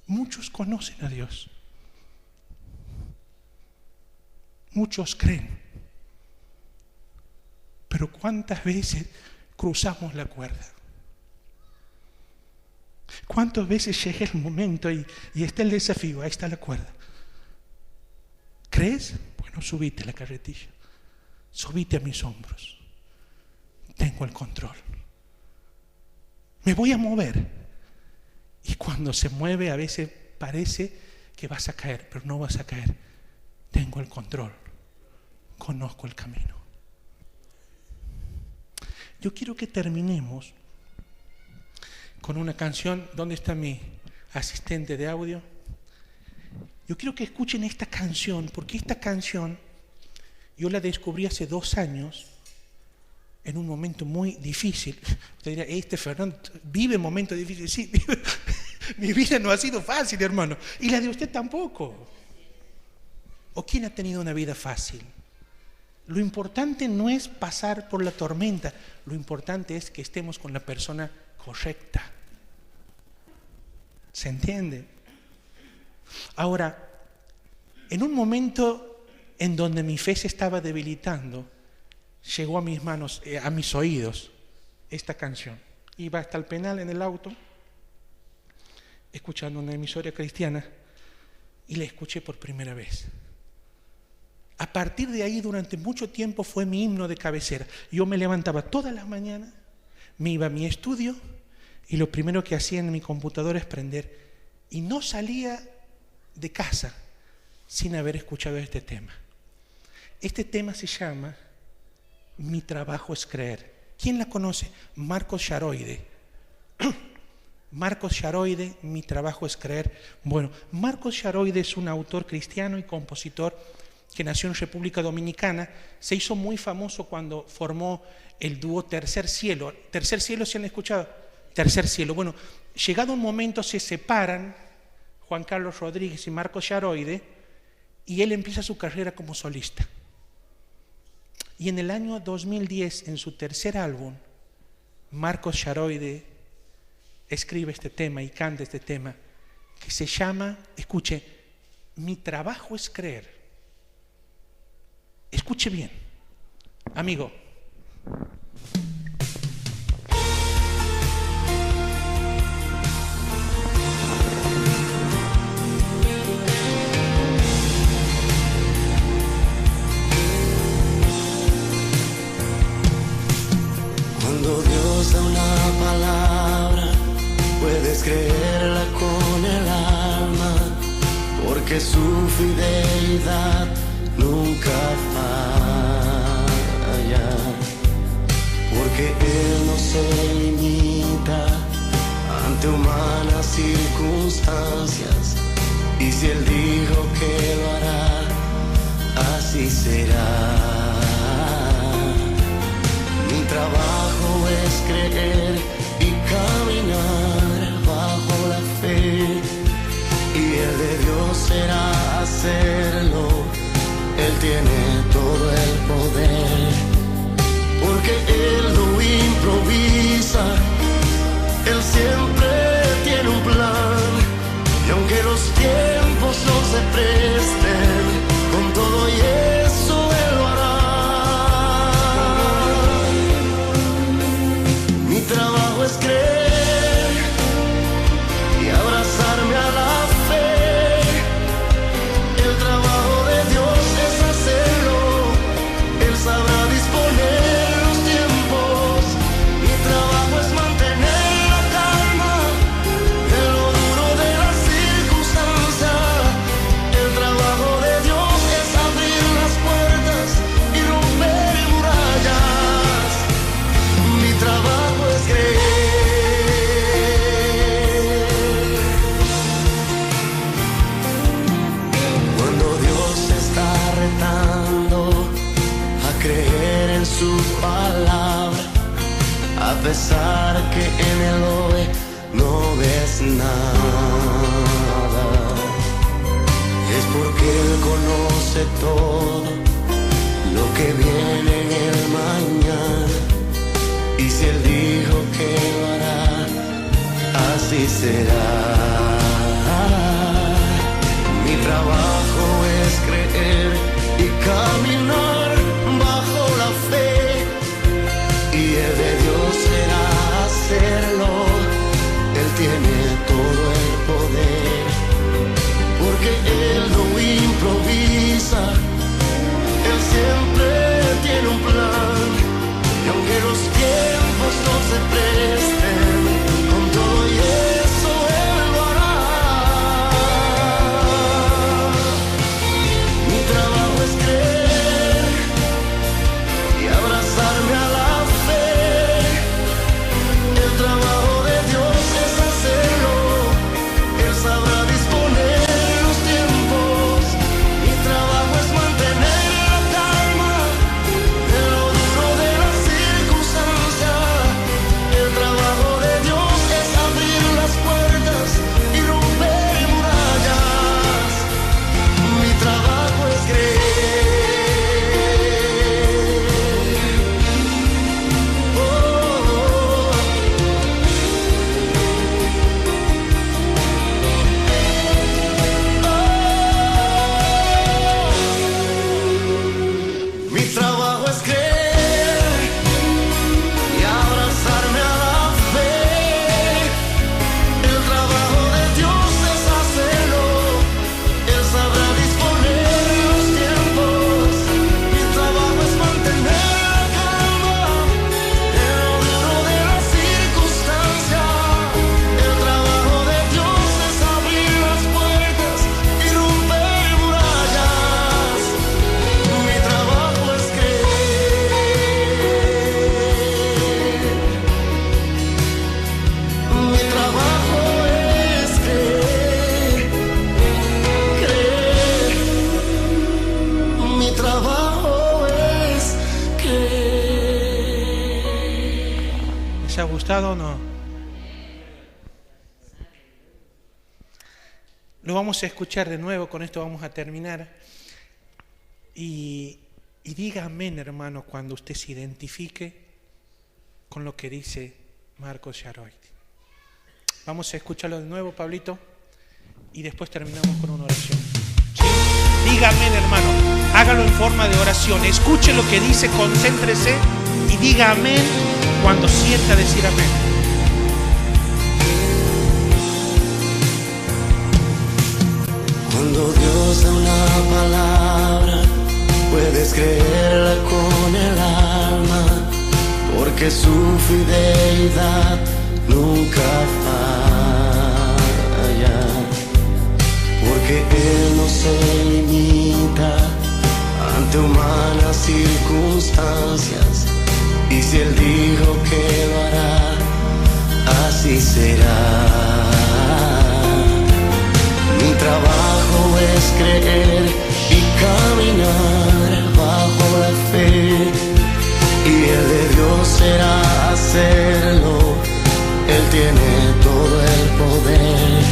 Muchos conocen a Dios. Muchos creen. Pero ¿cuántas veces cruzamos la cuerda? ¿Cuántas veces llega el momento y está el desafío? Ahí está la cuerda. ¿Crees? Bueno, subite a la carretilla. Subite a mis hombros. Tengo el control. Me voy a mover. Y cuando se mueve, a veces parece que vas a caer, pero no vas a caer. Tengo el control. Conozco el camino. Yo quiero que terminemos con una canción. ¿Dónde está mi asistente de audio? Yo quiero que escuchen esta canción, porque esta canción yo la descubrí hace 2 años en un momento muy difícil. Usted dirá, Fernando vive momentos difíciles. Sí, mi vida no ha sido fácil, hermano, y la de usted tampoco. ¿O quién ha tenido una vida fácil? Lo importante no es pasar por la tormenta, lo importante es que estemos con la persona correcta. ¿Se entiende? Ahora, en un momento en donde mi fe se estaba debilitando, llegó a mis manos, a mis oídos, esta canción. Iba hasta el penal en el auto, escuchando una emisora cristiana, y la escuché por primera vez. A partir de ahí, durante mucho tiempo, fue mi himno de cabecera. Yo me levantaba todas las mañanas, me iba a mi estudio, y lo primero que hacía en mi computadora es prender. Y no salía de casa sin haber escuchado este tema. Este tema se llama Mi trabajo es creer. ¿Quién la conoce? Marcos Sharoide. Marcos Sharoide, Mi trabajo es creer. Bueno, Marcos Sharoide es un autor cristiano y compositor que nació en República Dominicana. Se hizo muy famoso cuando formó el dúo Tercer Cielo. ¿Tercer Cielo se han escuchado? Tercer Cielo. Bueno, llegado un momento se separan Juan Carlos Rodríguez y Marcos Sharoide, y él empieza su carrera como solista. Y en el año 2010, en su tercer álbum, Marcos Sharoide escribe este tema y canta este tema que se llama, escuche, Mi trabajo es creer. Escuche bien, amigo. Cuando Dios da una palabra, puedes creerla con el alma, porque su fidelidad nunca falla, porque Él no se limita ante humanas circunstancias, y si Él dijo que lo hará, así será. Mi trabajo es creer y caminar bajo la fe, y el de Dios será hacerlo. Él tiene todo el poder, porque Él no improvisa, Él siempre tiene un plan, y aunque los tiempos no se presten, con todo y eso Él lo hará. Mi trabajo es creer creer en su palabra, a pesar que en el hoy no ves nada. Es porque Él conoce todo lo que viene en el mañana, y si Él dijo que lo hará, así será. Mi trabajo es creer y caminar bajo la fe, y el de Dios será hacerlo. Él tiene todo el poder, porque Él no improvisa, Él siempre tiene un plan, y aunque los tiempos no se presten, con todo y eso Él lo hará. Mi trabajo es creer y abrazarme a la fe. El trabajo de Dios es hacerlo. Él sabrá disponer los tiempos. Mi trabajo es mantener la calma en lo duro de la circunstancia. El trabajo de Dios es abrir las puertas y romper murallas. Mi trabajo es creer. Oh, oh, oh. Mi trabajo es creer y abrazarme a la fe. El trabajo de Dios es hacerlo. Él sabrá disponer los tiempos. Mi trabajo es mantener la calma en lo duro de la circunstancia. El trabajo de Dios es abrir las puertas y romper murallas. Mi trabajo es creer. Mi trabajo es creer, creer. Mi trabajo es creer. ¿Les ha gustado o no? Lo vamos a escuchar de nuevo, con esto vamos a terminar. Y diga amén, hermano, cuando usted se identifique con lo que dice Marcos Yaroit. Vamos a escucharlo de nuevo, Pablito, y después terminamos con una oración. ¿Sí? Diga amén, hermano. Hágalo en forma de oración. Escuche lo que dice, concéntrese y diga amén cuando sienta decir amén. Cuando Dios da una palabra, puedes creerla con el alma, porque su fidelidad nunca falla, porque Él no se limita ante humanas circunstancias, y si Él dijo que lo hará, así será. Mi trabajo es creer y caminar bajo la fe, y el de Dios será hacerlo. Él tiene todo el poder,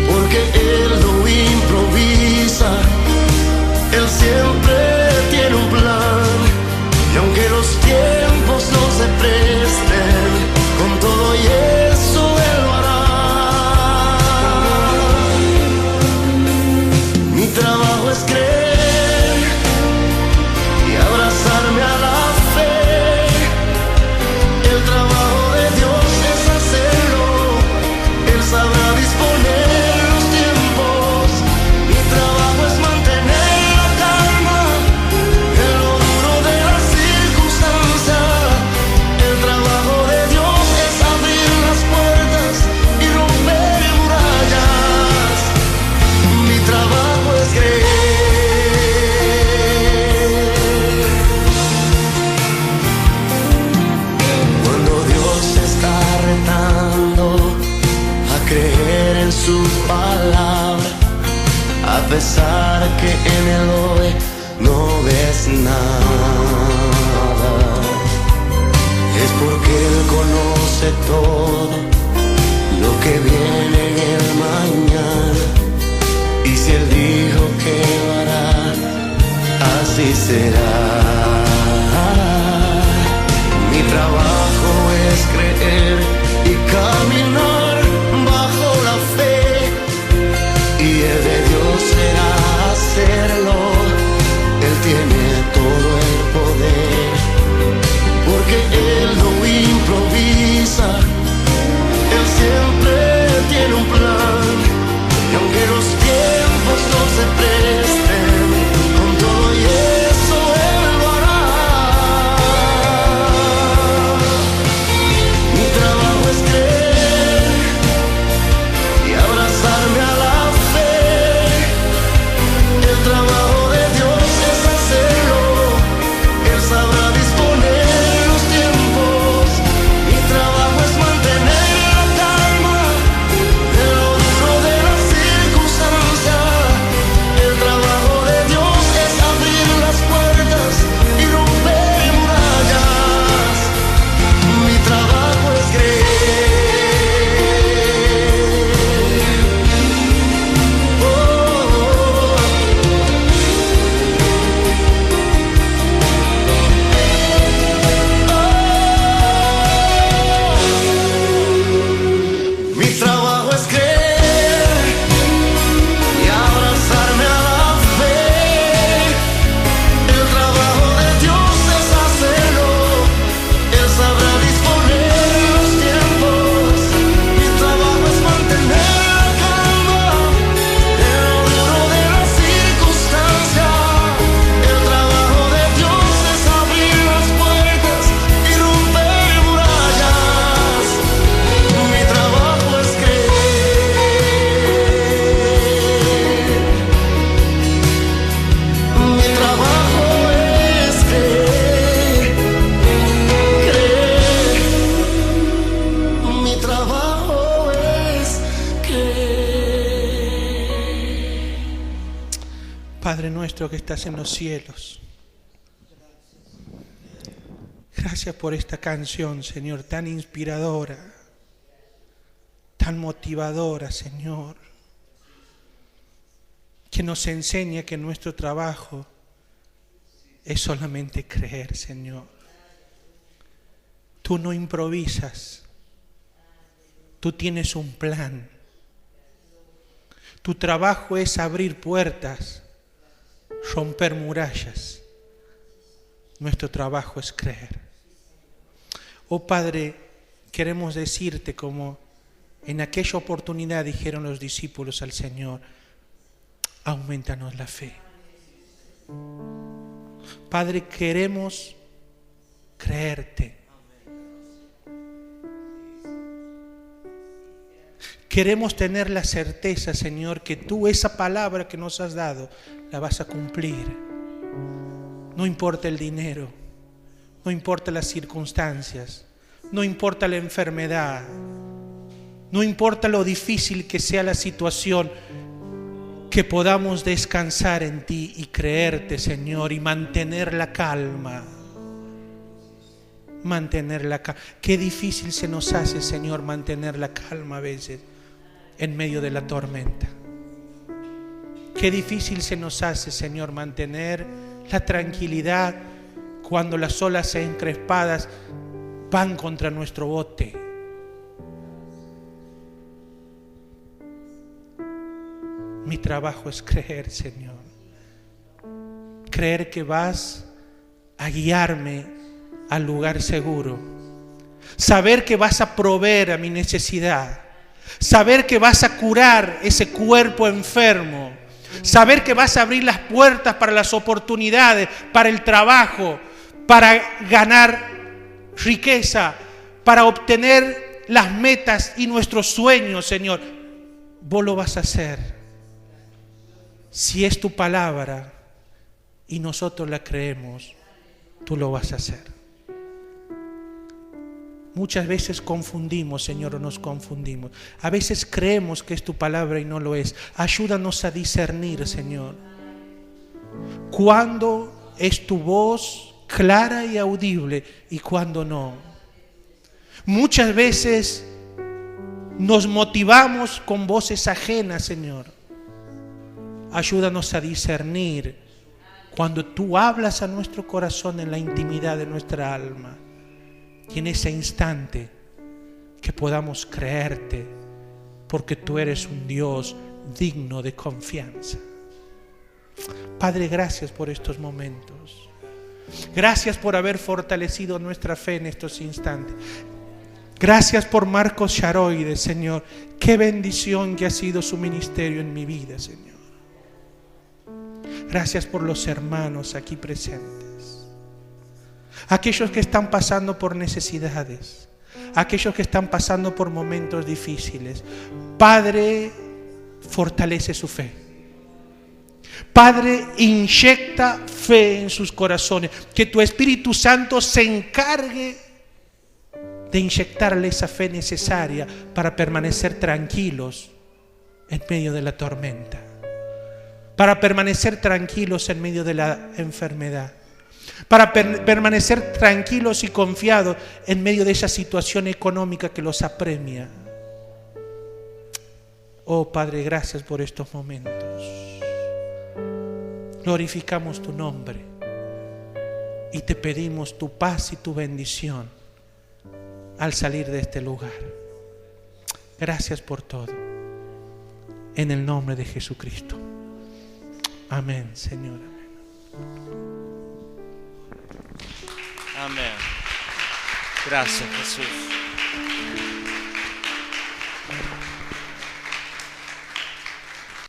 porque Él no improvisa, Él siempre tiene un plan, y aunque los tiempos no se presten, con todo y eso Él lo hará. Mi trabajo es creer será. Mi trabajo es creer y caminar bajo la fe, y el de Dios será hacerlo. Él tiene todo el poder, porque Él no improvisa, Él siempre tiene un plan, y aunque los tiempos no se presten, con todo y eso Él lo hará. Mi trabajo es creer y abrazarme a la fe. El trabajo de Dios es hacerlo. Él sabrá disponer los tiempos. Mi trabajo es mantener la calma en lo duro de la circunstancia. El trabajo de Dios es abrir las puertas y romper murallas. Mi trabajo es creer. Mi trabajo es creer y abrazarme a la fe. El trabajo de Dios es hacerlo. Él sabrá disponer los tiempos. Mi trabajo es mantener la calma en lo duro de la circunstancia. El trabajo de Dios es abrir las puertas y romper murallas. Mi trabajo es creer. Mi trabajo es creer. Mi trabajo es creer. Padre nuestro que estás en los cielos, gracias por esta canción, Señor, tan inspiradora, tan motivadora, Señor, que nos enseña que nuestro trabajo es solamente creer, Señor. Tú no improvisas, tú tienes un plan. Tu trabajo es abrir puertas, romper murallas. Nuestro trabajo es creer. Oh Padre, queremos decirte como en aquella oportunidad dijeron los discípulos al Señor: aumentanos la fe. Padre, queremos creerte. Queremos tener la certeza, Señor, que tú esa palabra que nos has dado la vas a cumplir. No importa el dinero, no importa las circunstancias, no importa la enfermedad, no importa lo difícil que sea la situación, que podamos descansar en ti y creerte, Señor, y mantener la calma. Mantener la calma. Qué difícil se nos hace, Señor, mantener la calma a veces en medio de la tormenta. Qué difícil se nos hace, Señor, mantener la tranquilidad cuando las olas encrespadas van contra nuestro bote. Mi trabajo es creer, Señor. Creer que vas a guiarme al lugar seguro. Saber que vas a proveer a mi necesidad. Saber que vas a curar ese cuerpo enfermo. Saber que vas a abrir las puertas para las oportunidades, para el trabajo, para ganar riqueza, para obtener las metas y nuestros sueños, Señor. Vos lo vas a hacer. Si es tu palabra y nosotros la creemos, tú lo vas a hacer. Muchas veces confundimos, Señor, o nos confundimos. A veces creemos que es tu palabra y no lo es. Ayúdanos a discernir, Señor, cuándo es tu voz clara y audible y cuándo no. Muchas veces nos motivamos con voces ajenas, Señor. Ayúdanos a discernir Cuando tú hablas a nuestro corazón en la intimidad de nuestra alma, y en ese instante que podamos creerte, porque tú eres un Dios digno de confianza. Padre, gracias por estos momentos. Gracias por haber fortalecido nuestra fe en estos instantes. Gracias por Marcos Charoide, Señor. Qué bendición que ha sido su ministerio en mi vida, Señor. Gracias por los hermanos aquí presentes. Aquellos que están pasando por necesidades. Aquellos que están pasando por momentos difíciles. Padre, fortalece su fe. Padre, inyecta fe en sus corazones. Que tu Espíritu Santo se encargue de inyectarle esa fe necesaria para permanecer tranquilos en medio de la tormenta. Para permanecer tranquilos en medio de la enfermedad. Para permanecer tranquilos y confiados en medio de esa situación económica que los apremia. Oh Padre, gracias por estos momentos. Glorificamos tu nombre y te pedimos tu paz y tu bendición al salir de este lugar. Gracias por todo. En el nombre de Jesucristo. Amén, Señor. Amén. Gracias, Jesús.